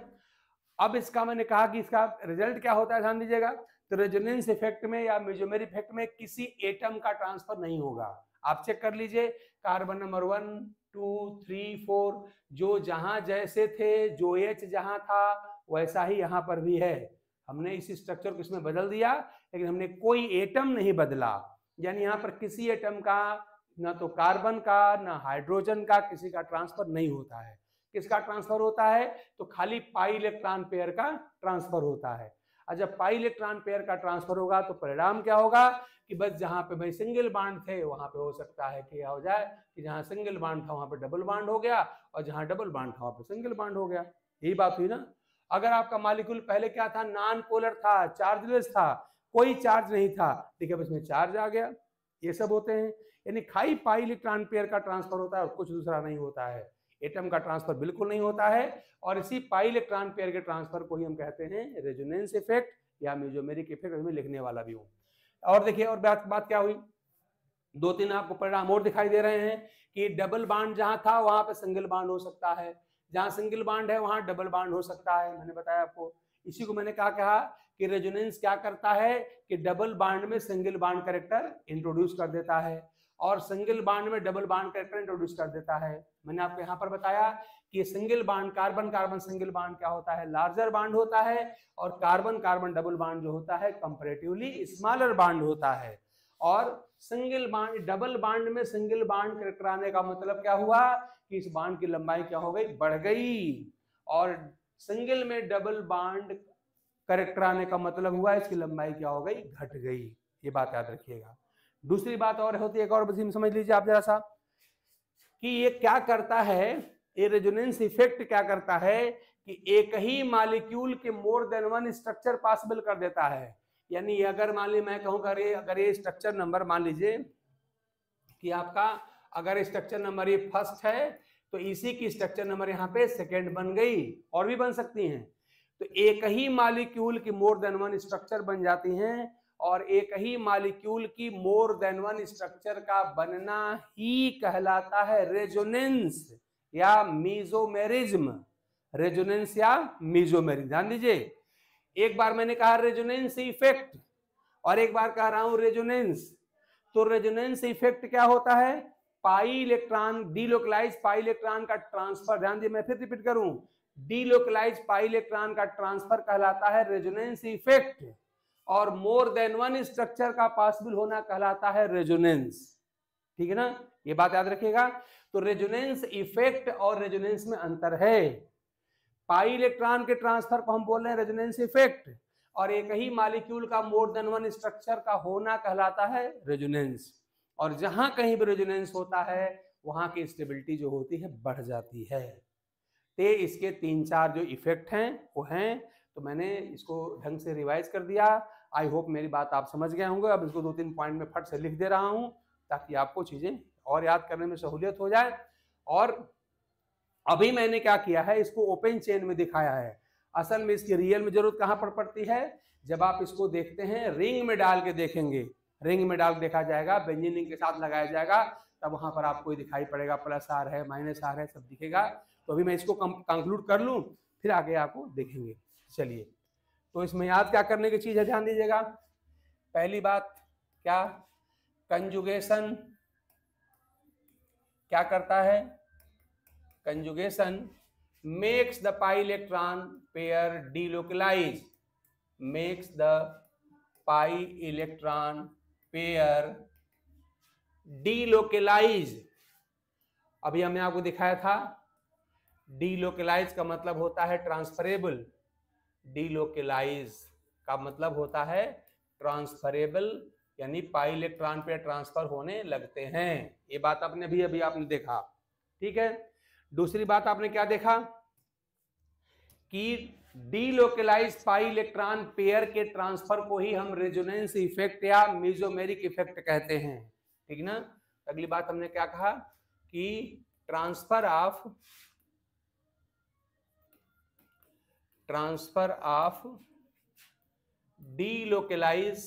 अब इसका मैंने कहा कि इसका रिजल्ट क्या होता है, ध्यान दीजिएगा। तो रेजोनेंस इफेक्ट में या मेसोमेरिक इफेक्ट में किसी एटम का ट्रांसफर नहीं होगा। आप चेक कर लीजिए, कार्बन नंबर 1, 2, 3, 4 जो जहां जैसे थे, जो H जहां था वैसा ही यहाँ पर भी है। हमने इस स्ट्रक्चर को इसमें बदल दिया लेकिन हमने कोई एटम नहीं बदला, यानी यहाँ पर किसी एटम का, ना तो कार्बन का ना हाइड्रोजन का, किसी का ट्रांसफर नहीं होता है। किसका ट्रांसफर होता है, तो खाली पाई इलेक्ट्रॉन पेयर का ट्रांसफर होता है। और जब पाई इलेक्ट्रॉन पेयर का ट्रांसफर होगा तो परिणाम क्या होगा कि बस जहां पे भाई सिंगल बॉन्ड थे वहां पे हो सकता है कि क्या हो जाए कि जहां सिंगल बॉन्ड था वहां पे डबल बॉन्ड हो गया और जहां डबल बॉन्ड था वहां पे सिंगल बॉन्ड हो गया। यही बात हुई ना। अगर आपका मॉलिक्यूल पहले क्या था, नॉन पोलर था, चार्जलेस था, कोई चार्ज नहीं था, ठीक है, बस में चार्ज आ गया, ये सब होते हैं। यानी खाली पाई इलेक्ट्रॉन पेयर का ट्रांसफर होता है और कुछ दूसरा नहीं होता है। एटम का ट्रांसफर बिल्कुल नहीं होता है और इसी पाई इलेक्ट्रॉन पेयर के ट्रांसफर को ही हम कहते हैं रेजोनेंस इफेक्ट या मेसोमेरिक इफेक्ट। मैं लिखने वाला भी हूं। और देखिए और बात क्या हुई, 2-3 आपको परिणाम और दिखाई दे रहे हैं कि डबल बॉन्ड जहां था वहां पे सिंगल बॉन्ड हो सकता है, जहां सिंगल बॉन्ड है वहां डबल बॉन्ड हो सकता है। मैंने बताया आपको, इसी को मैंने कहा कि रेजोनेंस क्या करता है कि डबल बॉन्ड में सिंगल बॉन्ड कैरेक्टर इंट्रोड्यूस कर देता है और सिंगल बॉन्ड में डबल बॉन्ड कैरेक्टर इंट्रोड्यूस कर देता है। मैंने आपको यहाँ पर बताया कि single bond carbon carbon single bond क्या होता है, लार्जर बॉन्ड होता है और कार्बन कार्बन डबल बॉन्ड जो होता है कंपैरेटिवली स्मॉलर बॉन्ड होता है। और सिंगल बॉन्ड डबल बॉन्ड में सिंगल बॉन्ड कैरेक्टर आने का मतलब क्या हुआ कि इस बॉन्ड की लंबाई क्या हो गई, बढ़ गई। और सिंगल में डबल बॉन्ड कैरेक्टर आने का मतलब हुआ इसकी लंबाई क्या हो गई, घट गई। ये बात याद रखिएगा। दूसरी बात और होती है, एक और बस समझ लीजिए आप जरा सा कि ये क्या करता है, ये रेजोनेंस इफेक्ट क्या करता है कि एक ही मॉलिक्यूल के मोर देन वन स्ट्रक्चर पॉसिबल कर देता है। यानी अगर मान ली मैं कहूँ अगर ये स्ट्रक्चर नंबर मान लीजिए कि आपका अगर स्ट्रक्चर नंबर ये फर्स्ट है तो इसी की स्ट्रक्चर नंबर यहाँ पे सेकेंड बन गई, और भी बन सकती हैं। तो एक ही मॉलिक्यूल की मोर देन वन स्ट्रक्चर बन जाती हैं और एक ही मॉलिक्यूल की मोर देन वन स्ट्रक्चर का बनना ही कहलाता है रेजोनेंस या मेसोमेरिज्म। रेजोनेंस या मेसोमेरिज्म, ध्यान दीजिए, एक बार मैंने कहा रेजोनेंस इफेक्ट और एक बार कह रहा हूं रेजोनेंस। तो रेजोनेंस इफेक्ट क्या होता है, pi electron delocalise pi electron का ट्रांसफर, ध्यान दीजिए मैं फिर रिपीट करूं, डीलोकलाइज पाई इलेक्ट्रॉन का ट्रांसफर कहलाता है रेजोनेंस इफेक्ट और मोर देन वन स्ट्रक्चर का पॉसिबल होना कहलाता है रेजोनेंस। ठीक है ना, ये बात याद रखिएगा। तो रेजोनेंस इफेक्ट और रेजोनेंस में अंतर है। पाई इलेक्ट्रॉन के ट्रांसफर को हम बोल रहे हैं रेजोनेंस इफेक्ट और एक ही मॉलिक्यूल का मोर देन वन स्ट्रक्चर का होना कहलाता है रेजोनेंस। और जहां कहीं भी रेजोनेंस होता है वहां की स्टेबिलिटी जो होती है बढ़ जाती है। तो इसके 3-4 जो इफेक्ट हैं वो हैं, तो मैंने इसको ढंग से रिवाइज कर दिया। आई होप मेरी बात आप समझ गए होंगे। अब इसको 2-3 पॉइंट में फट से लिख दे रहा हूं ताकि आपको चीजें और याद करने में सहूलियत हो जाए। और अभी मैंने क्या किया है, इसको ओपन चेन में दिखाया है। असल में इसकी रियल में जरूरत कहां पर पड़ती है, जब आप इसको देखते हैं रिंग में डाल के देखेंगे, रिंग में डाल देखा जाएगा, बेंजीन रिंग के साथ लगाया जाएगा, तब वहां पर आपको दिखाई पड़ेगा प्लस आर है माइनस आर है सब दिखेगा। तो अभी मैं इसको कंक्लूड कर लूं फिर आगे आपको देखेंगे। चलिए, तो इसमें याद क्या करने की चीज है, ध्यान दीजिएगा। पहली बात क्या, कंजुगेशन क्या करता है, conjugation makes the pi electron pair delocalise, makes the pi electron pair delocalise. अभी हमने आपको दिखाया था डीलोकलाइज का मतलब होता है ट्रांसफरेबल, डीलोकलाइज का मतलब होता है ट्रांसफरेबल, यानी पाई इलेक्ट्रॉन पे ट्रांसफर होने लगते हैं। ये बात आपने अभी आपने देखा। ठीक है। दूसरी बात आपने क्या देखा कि डीलोकलाइज पाई इलेक्ट्रॉन पेयर के ट्रांसफर को ही हम रेजोनेंस इफेक्ट या मेसोमेरिक इफेक्ट कहते हैं, ठीक ना। अगली बात हमने क्या कहा कि transfer of delocalise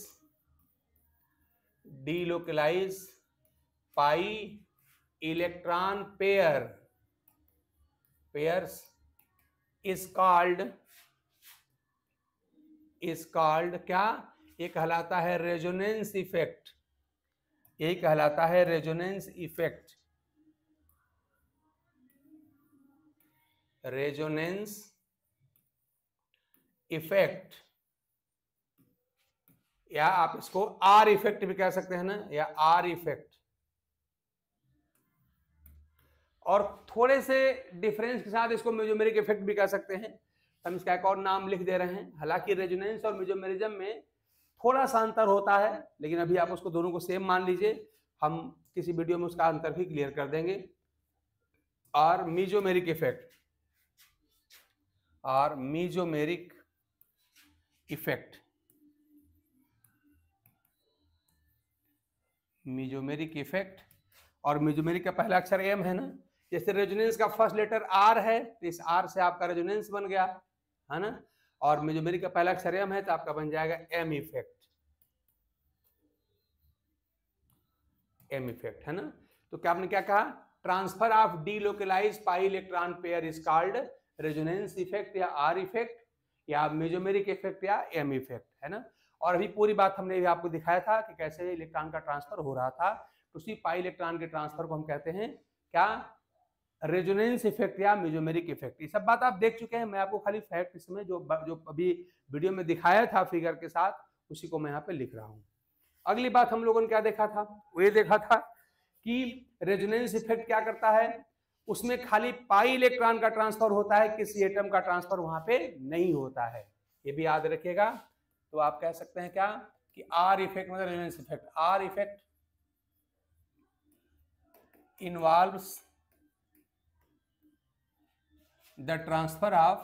pi electron pairs is called क्या, ये कहलाता है रेजोनेंस इफेक्ट, यही कहलाता है रेजोनेंस इफेक्ट, रेजोनेंस इफेक्ट, या आप इसको आर इफेक्ट भी कह सकते हैं ना, या आर इफेक्ट। और थोड़े से डिफरेंस के साथ इसको मेसोमेरिक इफेक्ट भी कह सकते हैं। हम इसका एक और नाम लिख दे रहे हैं। हालांकि रेजोनेंस और मेसोमेरिज्म में थोड़ा सा अंतर होता है, लेकिन अभी आप उसको दोनों को सेम मान लीजिए, हम किसी वीडियो में उसका अंतर भी क्लियर कर देंगे। और मेसोमेरिक इफेक्ट, और मेसोमेरिक इफेक्ट, मेसोमेरिक इफेक्ट, और मेसोमेरिक का पहला अक्षर एम है ना, जैसे रेजोनेंस का फर्स्ट लेटर आर है तो इस आर से आपका रेजोनेंस बन गया, है ना। और मेसोमेरिक का पहला अक्षर एम है तो आपका बन जाएगा एम इफेक्ट, एम इफेक्ट, है ना। तो क्या आपने क्या कहा, transfer of delocalise pi electron pair is called resonance effect या आर इफेक्ट या मेसोमेरिक इफेक्ट या एम इफेक्ट, है ना। और अभी पूरी बात हमने भी आपको दिखाया था कि कैसे इलेक्ट्रॉन का ट्रांसफर हो रहा था। तो उसी पाई इलेक्ट्रॉन के ट्रांसफर को हम कहते हैं क्या, रेजोनेंस इफेक्ट या मेसोमेरिक इफेक्ट। ये सब बात आप देख चुके हैं। मैं आपको खाली फैक्ट इसमें जो अभी वीडियो में दिखाया था फिगर के साथ, उसी को मैं यहाँ पे लिख रहा हूँ। अगली बात हम लोगों ने क्या देखा था, वो ये देखा था कि रेजोनेंस इफेक्ट क्या करता है, उसमें खाली पाई इलेक्ट्रॉन का ट्रांसफर होता है, किसी एटम का ट्रांसफर वहां पे नहीं होता है, ये भी याद रखिएगा। तो आप कह सकते हैं क्या कि आर इफेक्ट मतलब resonance effect, are effect involves the transfer of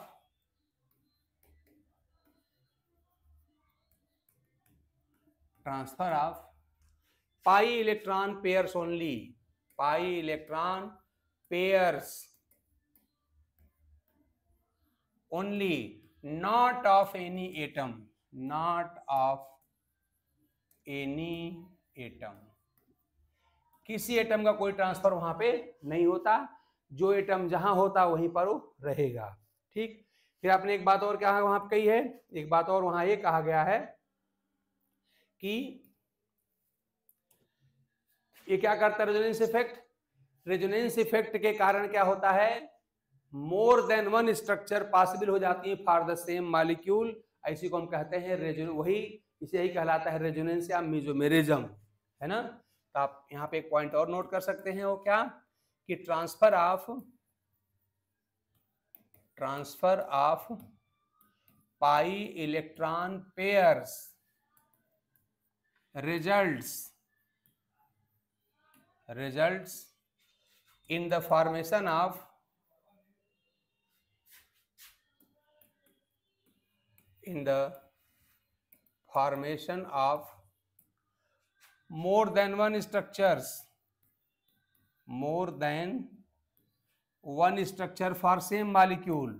pi electron pairs only, pi electron pairs only, not of any atom, not of any atom, किसी एटम का कोई ट्रांसफर वहां पे नहीं होता, जो एटम जहां होता वहीं पर वो रहेगा, ठीक। फिर आपने एक बात और क्या वहां पे कही है, एक बात और वहां ये कहा गया है कि ये क्या करता है रेजोनेंस इफेक्ट, रेजोनेंस इफेक्ट के कारण क्या होता है, मोर देन वन स्ट्रक्चर पॉसिबल हो जाती है फॉर द सेम मॉलिक्यूल, इसी को हम कहते हैं वही, इसे ही कहलाता है रेजोनेंस या मेसोमेरिज्म, है ना। तो आप यहाँ पे एक पॉइंट और नोट कर सकते हैं, वो क्या कि transfer of pi electron pairs results in the formation of more than one structure for same molecule,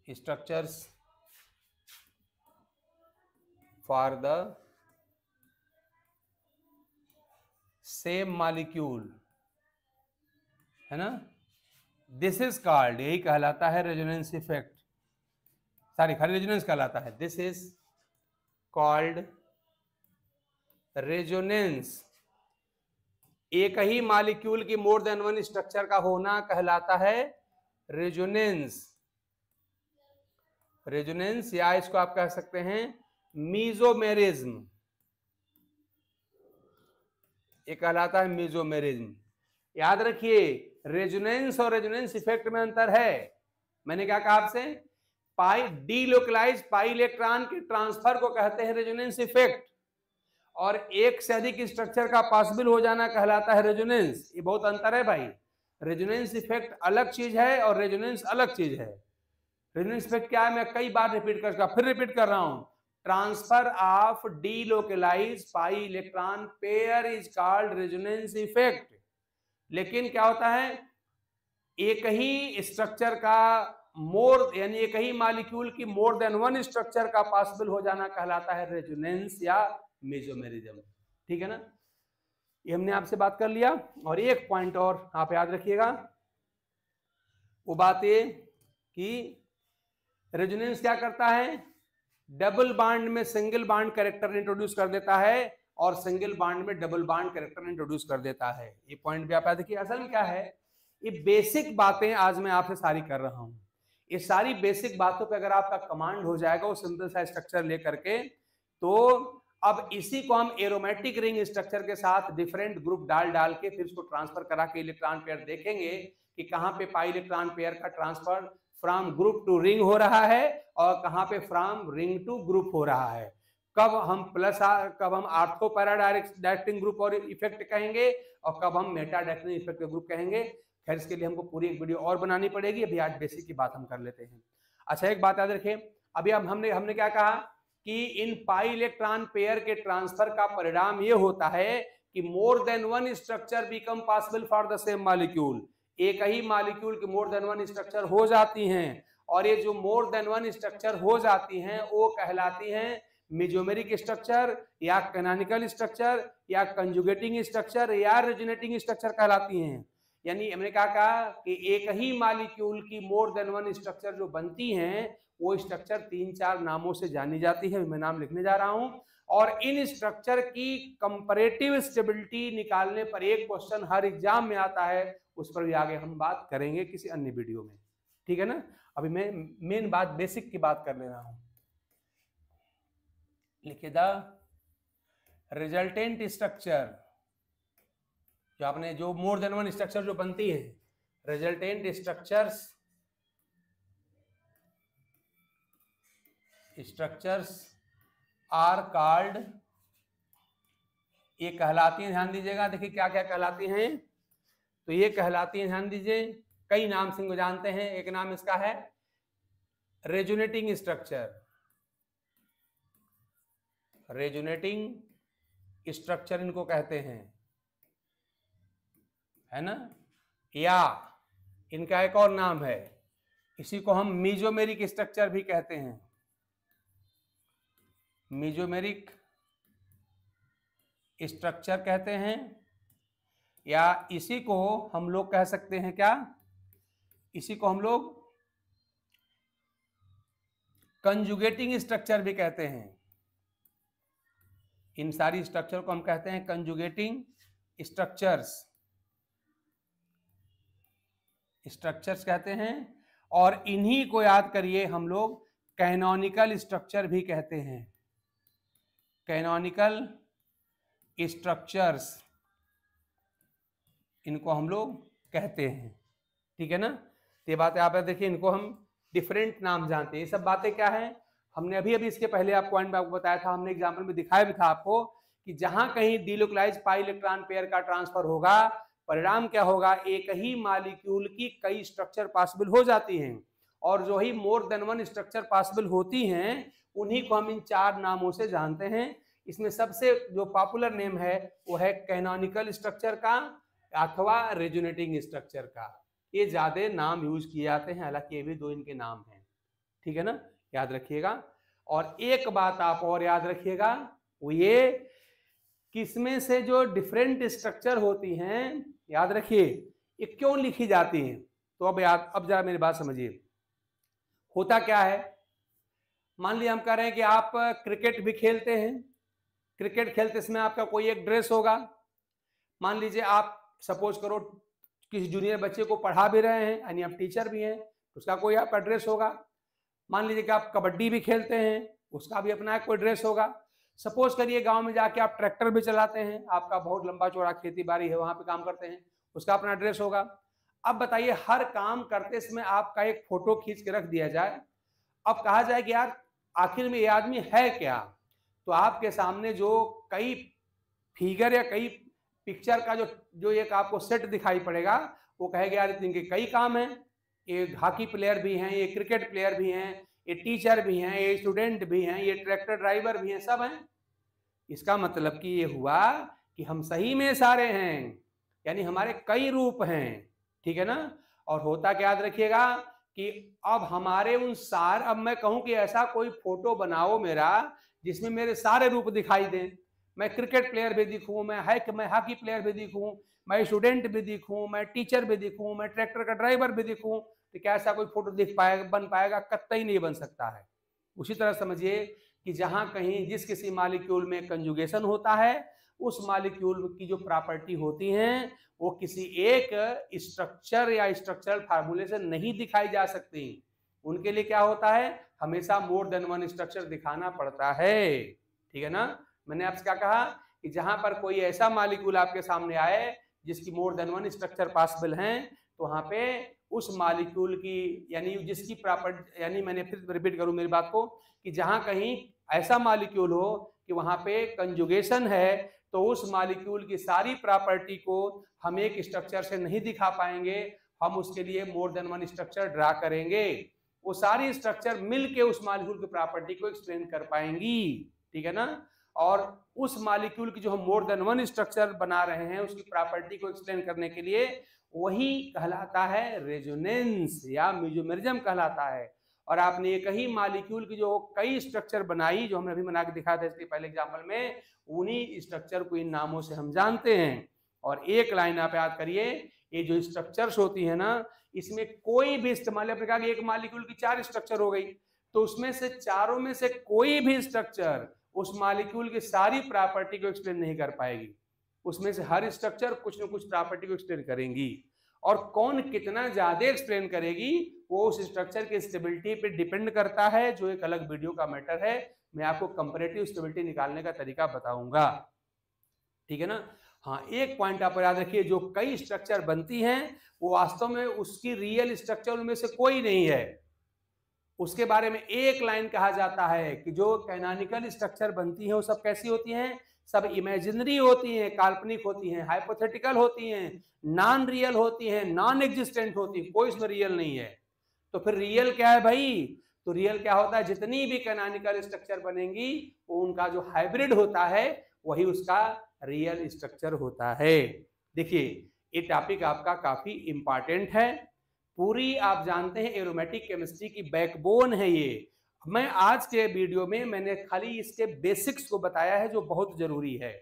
structures for the same molecule, है ना। दिस इज कॉल्ड, यही कहलाता है रेजोनेंस इफेक्ट, सॉरी खाली रेजोनेंस कहलाता है, दिस इज कॉल्ड रेजोनेंस। एक ही molecule की मोर देन वन स्ट्रक्चर का होना कहलाता है रेजोनेंस, रेजोनेंस, या इसको आप कह सकते हैं मेसोमेरिज्म, ये कहलाता है मेसोमेरिज्म। याद रखिए रेजोनेंस और रेजोनेंस इफेक्ट में अंतर है। मैंने क्या कहा आपसे, पाई डीलोकलाइज पाई इलेक्ट्रॉन के ट्रांसफर को कहते हैं रेजोनेंस इफेक्ट, और एक से अधिक स्ट्रक्चर का पॉसिबल हो जाना कहलाता है रेजोनेंस। ये बहुत अंतर है भाई, रेजोनेंस इफेक्ट अलग चीज है और रेजोनेंस अलग चीज है। रेजोनेंस इफेक्ट क्या है, मैं कई बार फिर रिपीट कर रहा हूं, transfer of delocalised pi electron pair is called resonance effect. लेकिन क्या होता है, एक ही स्ट्रक्चर का यानी एक ही मॉलिक्यूल की मोर देन वन स्ट्रक्चर का पॉसिबल हो जाना कहलाता है रेजोनेंस या मेसोमेरिज्म। ठीक है ना, ये हमने आपसे बात कर लिया। और एक पॉइंट और आप याद रखिएगा, वो बात ये कि रेजोनेंस क्या करता है, डबल बॉन्ड में सिंगल बॉन्ड कैरेक्टर इंट्रोड्यूस कर देता है और सिंगल बॉन्ड में डबल बॉन्ड कैरेक्टर इंट्रोड्यूस कर देता है। ये पॉइंट भी आप याद रखिए। असल में क्या है, ये बेसिक बातें आज मैं आपसे सारी कर रहा हूं। ये सारी बेसिक बातों पे अगर आपका कमांड हो जाएगा वो सिंपल सा स्ट्रक्चर लेकर के, तो अब इसी को हम एरोमेटिक रिंग स्ट्रक्चर के साथ डिफरेंट ग्रुप डाल के फिर इसको ट्रांसफर करा के इलेक्ट्रॉन पेयर देखेंगे कि कहां पे पाई इलेक्ट्रॉन पेयर का transfer from group to ring हो रहा है और कहां पे फ्रॉम रिंग टू ग्रुप हो रहा है। कब हम आर्थो पैरा डायरेक्टिंग ग्रुप और इफेक्ट कहेंगे और कब हम मेटा डायरेक्टिंग इफेक्ट ग्रुप कहेंगे। खैर इसके लिए हमको पूरी एक वीडियो और बनानी पड़ेगी, अभी आज बेसिक की बात हम कर लेते हैं। अच्छा, एक बात याद रखें, अभी अब हमने क्या कहा कि इन पाई इलेक्ट्रॉन पेयर के ट्रांसफर का परिणाम ये होता है कि मोर than one structure become possible for the same molecule. एक ही मॉलिक्यूल की मोर देन वन स्ट्रक्चर हो जाती हैं और ये जो मोर देन वन स्ट्रक्चर हो जाती हैं वो कहलाती हैं मेसोमेरिक स्ट्रक्चर या कैनोनिकल स्ट्रक्चर या कंजुगेटिंग स्ट्रक्चर या रेजोनेटिंग स्ट्रक्चर कहलाती हैं। यानी हमने क्या कहा कि एक ही मॉलिक्यूल की मोर देन वन स्ट्रक्चर जो बनती हैं वो स्ट्रक्चर 3-4 नामों से जानी जाती है, मैं नाम लिखने जा रहा हूं। और इन स्ट्रक्चर की कंपैरेटिव स्टेबिलिटी निकालने पर एक क्वेश्चन हर एग्जाम में आता है, उस पर भी आगे हम बात करेंगे किसी अन्य वीडियो में। ठीक है ना, अभी मैं मेन बात बेसिक की बात कर ले रहा हूं। लिखिए, द रिजल्टेंट स्ट्रक्चर, जो आपने जो मोर देन वन स्ट्रक्चर जो बनती है, रिजल्टेंट स्ट्रक्चर्स आर कॉल्ड, ये कहलाती हैं, ध्यान दीजिएगा, देखिए क्या क्या कहलाती हैं। तो ये कहलाती हैं, ध्यान दीजिए, कई नाम से इनको जानते हैं। एक नाम इसका है रेजोनेटिंग स्ट्रक्चर, रेजोनेटिंग स्ट्रक्चर इनको कहते हैं, है ना। या इनका एक और नाम है, इसी को हम मेसोमेरिक स्ट्रक्चर भी कहते हैं, मेसोमेरिक स्ट्रक्चर कहते हैं। या इसी को हम लोग कह सकते हैं क्या, इसी को हम लोग कंजुगेटिंग स्ट्रक्चर भी कहते हैं। इन सारी स्ट्रक्चर को हम कहते हैं कंजुगेटिंग स्ट्रक्चर्स कहते हैं। और इन्हीं को याद करिए हम लोग कैनोनिकल स्ट्रक्चर भी कहते हैं, कैनोनिकल स्ट्रक्चर्स इनको हम लोग कहते हैं। ठीक है ना, ये बातें आप देखिए, इनको हम डिफरेंट नाम जानते हैं। ये सब बातें क्या है, हमने अभी इसके पहले आप पॉइंट में आपको बताया था, हमने एग्जाम्पल में दिखाया भी था आपको कि जहां कहीं डीलोकलाइज्ड पाई इलेक्ट्रॉन पेयर का ट्रांसफर होगा, परिणाम क्या होगा, एक ही मॉलिक्यूल की कई स्ट्रक्चर पॉसिबल हो जाती हैं और जो ही more than one structure possible होती हैं उन्हीं को हम इन 4 नामों से जानते हैं। इसमें सबसे जो पॉपुलर नेम है वो है कैनोनिकल स्ट्रक्चर का अथवा रेजोनेटिंग स्ट्रक्चर का। ये ज्यादा नाम यूज किए जाते हैं, हालांकि ये भी 2 इनके नाम हैं। ठीक है ना, याद रखिएगा। और एक बात आप और याद रखिएगा, वो ये कि इसमें से जो डिफरेंट स्ट्रक्चर होती हैं, याद रखिए ये क्यों लिखी जाती हैं। तो अब जरा मेरी बात समझिए, होता क्या है, मान लीजिए हम कह रहे हैं कि आप क्रिकेट भी खेलते हैं, क्रिकेट खेलते समय आपका कोई एक ड्रेस होगा। मान लीजिए आप सपोज करो किसी जूनियर बच्चे को पढ़ा भी रहे हैं, यानी आप टीचर भी हैं, उसका कोई आपका ड्रेस होगा। मान लीजिए कि आप कबड्डी भी खेलते हैं, उसका भी अपना कोई ड्रेस होगा। सपोज करिए गांव में जाके आप ट्रैक्टर भी चलाते हैं, आपका बहुत लंबा चौड़ा खेती बाड़ी है, वहां पे काम करते हैं, उसका अपना ड्रेस होगा। अब बताइए, हर काम करते समय आपका एक फोटो खींच के रख दिया जाए, अब कहा जाए कि यार आखिर में ये आदमी है क्या, तो आपके सामने जो कई फिगर या कई पिक्चर का जो एक आपको सेट दिखाई पड़ेगा, वो कहेगा यार इनके कई काम हैं, ये हॉकी प्लेयर भी हैं, ये क्रिकेट प्लेयर भी हैं, ये टीचर भी हैं, ये स्टूडेंट भी हैं, ये ट्रैक्टर ड्राइवर भी हैं, सब हैं। इसका मतलब कि ये हुआ कि हम सही में सारे हैं, यानी हमारे कई रूप हैं, ठीक है ना। और होता क्या, याद रखिएगा कि अब हमारे उन अब मैं कहूं कि ऐसा कोई फोटो बनाओ मेरा जिसमें मेरे सारे रूप दिखाई दें, मैं क्रिकेट प्लेयर भी दिखूं, मैं हॉकी प्लेयर भी दिखूं, मैं स्टूडेंट भी दिखूं, मैं टीचर भी दिखूं, मैं ट्रैक्टर का ड्राइवर भी दिखूं, तो क्या ऐसा कोई फोटो बन पाएगा? कतई नहीं बन सकता है। उसी तरह समझिए कि जहां कहीं जिस किसी मॉलिक्यूल में कंजुगेशन होता है, उस मॉलिक्यूल की जो प्रॉपर्टी होती हैं वो किसी एक स्ट्रक्चर या स्ट्रक्चरल फार्मूले से नहीं दिखाई जा सकती। उनके लिए क्या होता है, हमेशा मोर देन वन स्ट्रक्चर दिखाना पड़ता है, ठीक है ना। मैंने आपसे क्या कहा कि जहां पर कोई ऐसा मॉलिक्यूल आपके सामने आए जिसकी मोर देन वन स्ट्रक्चर पॉसिबल हैं, तो वहां पे उस मॉलिक्यूल की यानी जिसकी प्रॉपर्टी, यानी मैंने फिर रिपीट करूं मेरी बात को, कि जहां कहीं ऐसा मॉलिक्यूल हो कि वहां पे कंजुगेशन है, तो उस मॉलिक्यूल की सारी प्रॉपर्टी को हम एक स्ट्रक्चर से नहीं दिखा पाएंगे, हम उसके लिए मोर देन वन स्ट्रक्चर ड्रा करेंगे। वो सारी स्ट्रक्चर मिलके उस मॉलिक्यूल की प्रॉपर्टी को एक्सप्लेन कर पाएंगी, ठीक है ना। और उस मॉलिक्यूल की जो हम मोर देन वन स्ट्रक्चर बना रहे हैं उसकी प्रॉपर्टी को एक्सप्लेन करने के लिए वही कहलाता है रेजोनेंस या मेसोमेरिज्म कहलाता है। और आपने एक ही मॉलिक्यूल की जो कई स्ट्रक्चर बनाई, जो हमने अभी बना के दिखाया था इसके पहले एग्जाम्पल में, उन्हीं स्ट्रक्चर को इन नामों से हम जानते हैं। और एक लाइन आप याद करिए, ये जो स्ट्रक्चर्स होती है ना, इसमें कोई भी इस्तेमाल, आपने कहा कि एक मॉलिक्यूल की 4 स्ट्रक्चर हो गई, तो उसमें से चारों में से कोई भी स्ट्रक्चर उस मॉलिक्यूल की सारी प्रॉपर्टी को एक्सप्लेन नहीं कर पाएगी। उसमें से हर स्ट्रक्चर कुछ न कुछ प्रॉपर्टी को एक्सप्लेन करेंगी, और कौन कितना ज्यादा एक्सप्लेन करेगी वो उस स्ट्रक्चर की स्टेबिलिटी पे डिपेंड करता है, जो एक अलग वीडियो का मैटर है। मैं आपको कंपैरेटिव स्टेबिलिटी निकालने का तरीका बताऊंगा, ठीक है ना। हाँ, एक पॉइंट आप याद रखिए, जो कई स्ट्रक्चर बनती हैं वो वास्तव में उसकी रियल स्ट्रक्चर उनमें से कोई नहीं है। उसके बारे में एक लाइन कहा जाता है कि जो कैनोनिकल स्ट्रक्चर बनती है वो सब कैसी होती हैं, सब इमेजिनरी होती हैं, काल्पनिक होती हैं, हाइपोथेटिकल होती हैं, नॉन रियल होती हैं, नॉन एग्जिस्टेंट होती है, कोई इसमें रियल नहीं है। तो फिर रियल क्या है भाई? तो रियल क्या होता है, जितनी भी कैनोनिकल स्ट्रक्चर बनेंगी वो उनका जो हाइब्रिड होता है वही उसका रियल स्ट्रक्चर होता है। देखिए, ये टॉपिक आपका काफी इंपॉर्टेंट है, पूरी आप जानते हैं एरोमेटिक केमिस्ट्री की बैकबोन है ये। मैं आज के वीडियो में मैंने खाली इसके बेसिक्स को बताया है जो बहुत जरूरी है।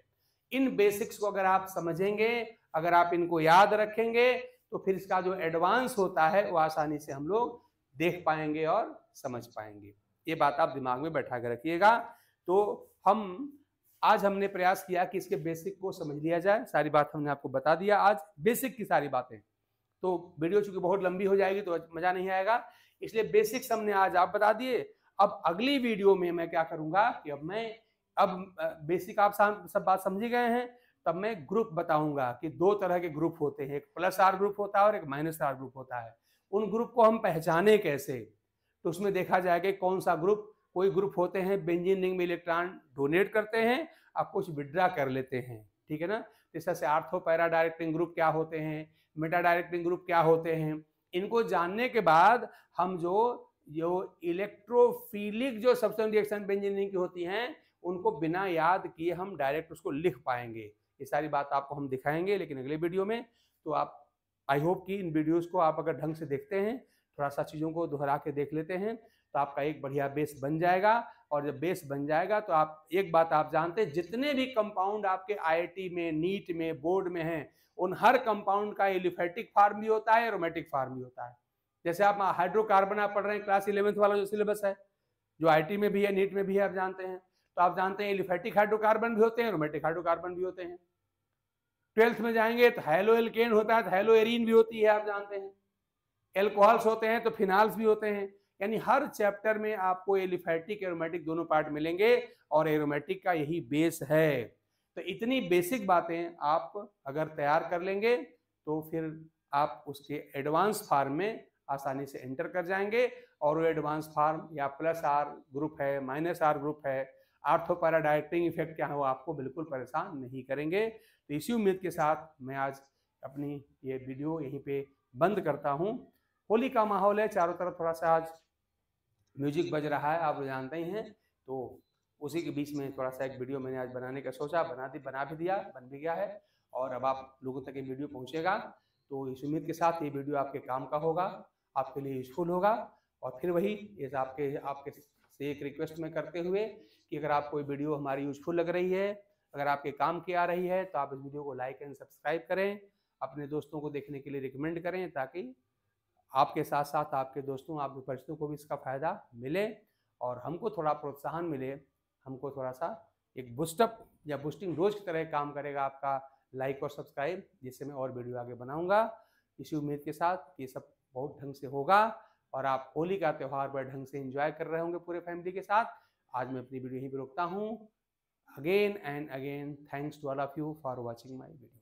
इन बेसिक्स को अगर आप समझेंगे, अगर आप इनको याद रखेंगे, तो फिर इसका जो एडवांस होता है वो आसानी से हम लोग देख पाएंगे और समझ पाएंगे। ये बात आप दिमाग में बैठा कर रखिएगा। तो आज हमने प्रयास किया कि इसके बेसिक को समझ लिया जाए। सारी बात हमने आपको बता दिया आज, बेसिक की सारी बातें। तो वीडियो चूंकि बहुत लंबी हो जाएगी तो मजा नहीं आएगा, इसलिए बेसिक्स हमने आज आप बता दिए। अब अगली वीडियो में मैं क्या करूंगा कि अब बेसिक आप सब बात समझ गए हैं, तब मैं ग्रुप बताऊंगा कि 2 तरह के ग्रुप होते हैं, एक +R ग्रुप होता है और एक -R ग्रुप होता है। उन ग्रुप को हम पहचाने कैसे, तो उसमें देखा जाएगा कौन सा ग्रुप, कोई ग्रुप होते हैं बेंजीन रिंग में इलेक्ट्रॉन डोनेट करते हैं और कुछ विड्रा कर लेते हैं, ठीक है ना। जैसे से आर्थो पैरा डायरेक्टिंग ग्रुप क्या होते हैं, मेटा डायरेक्टिंग ग्रुप क्या होते हैं, इनको जानने के बाद हम जो इलेक्ट्रोफिलिक जो सब्स्टिट्यूशन रिएक्शन बेंजीन रिंग की होती हैं उनको बिना याद किए हम डायरेक्ट उसको लिख पाएंगे। ये सारी बात आपको हम दिखाएंगे लेकिन अगले वीडियो में। तो आप आई होप कि इन वीडियोस को आप अगर ढंग से देखते हैं, थोड़ा सा चीज़ों को दोहरा के देख लेते हैं, तो आपका एक बढ़िया बेस बन जाएगा। और जब बेस बन जाएगा तो आप एक बात आप जानते हैं, जितने भी कंपाउंड आपके IIT में, नीट में, बोर्ड में हैं, उन हर कंपाउंड का एलिफेटिक फार्म भी होता है, एरोमेटिक फार्म भी होता है। जैसे आप हाइड्रोकार्बन आप पढ़ रहे हैं, क्लास 11th वाला जो सिलेबस है, जो IIT में भी है, नीट में भी है, आप जानते हैं। तो आप जानते हैं एलिफेटिक हाइड्रोकार्बन भी होते हैं, एरोमेटिक हाइड्रोकार्बन भी होते हैं। 12th में जाएंगे तो हैलो एल्केन होता है, तो हैलो एरीन भी होती है, आप जानते हैं। एल्कोहल्स होते हैं तो फिनाल्स भी होते हैं। यानी हर चैप्टर में आपको एलिफेटिक एरोमेटिक दोनों पार्ट मिलेंगे और एरोमेटिक का यही बेस है। तो इतनी बेसिक बातें आप अगर तैयार कर लेंगे तो फिर आप उसके एडवांस फार्म में आसानी से एंटर कर जाएंगे। और वो एडवांस फार्म या +R ग्रुप है, -R ग्रुप है, आर्थोपैराडाइटिंग इफेक्ट क्या है वो आपको बिल्कुल परेशान नहीं करेंगे। तो इसी उम्मीद के साथ मैं आज अपनी ये वीडियो यहीं पे बंद करता हूँ। होली का माहौल है, चारों तरफ थोड़ा सा आज म्यूजिक बज रहा है, आप लोग जानते ही हैं। तो उसी के बीच में थोड़ा सा एक वीडियो मैंने आज बनाने का सोचा, बना भी दिया, बन भी गया है और अब आप लोगों तक ये वीडियो पहुंचेगा। तो इस उम्मीद के साथ ये वीडियो आपके काम का होगा, आपके लिए यूजफुल होगा। और फिर वही इस आपके आपके से एक रिक्वेस्ट में करते हुए कि अगर आपको ये वीडियो हमारी यूजफुल लग रही है, अगर आपके काम की आ रही है, तो आप इस वीडियो को लाइक एंड सब्सक्राइब करें, अपने दोस्तों को देखने के लिए रिकमेंड करें, ताकि आपके साथ साथ आपके दोस्तों, आपके परिचितों को भी इसका फ़ायदा मिले और हमको थोड़ा प्रोत्साहन मिले, हमको थोड़ा सा एक बूस्टअप या बूस्टिंग डोज की तरह काम करेगा आपका लाइक और सब्सक्राइब, जिससे मैं और वीडियो आगे बनाऊंगा। इसी उम्मीद के साथ कि सब बहुत ढंग से होगा और आप होली का त्यौहार बड़े ढंग से एंजॉय कर रहे होंगे पूरे फैमिली के साथ। आज मैं अपनी वीडियो यहीं पर रोकता हूँ। Again and again thanks to all of you for watching my video.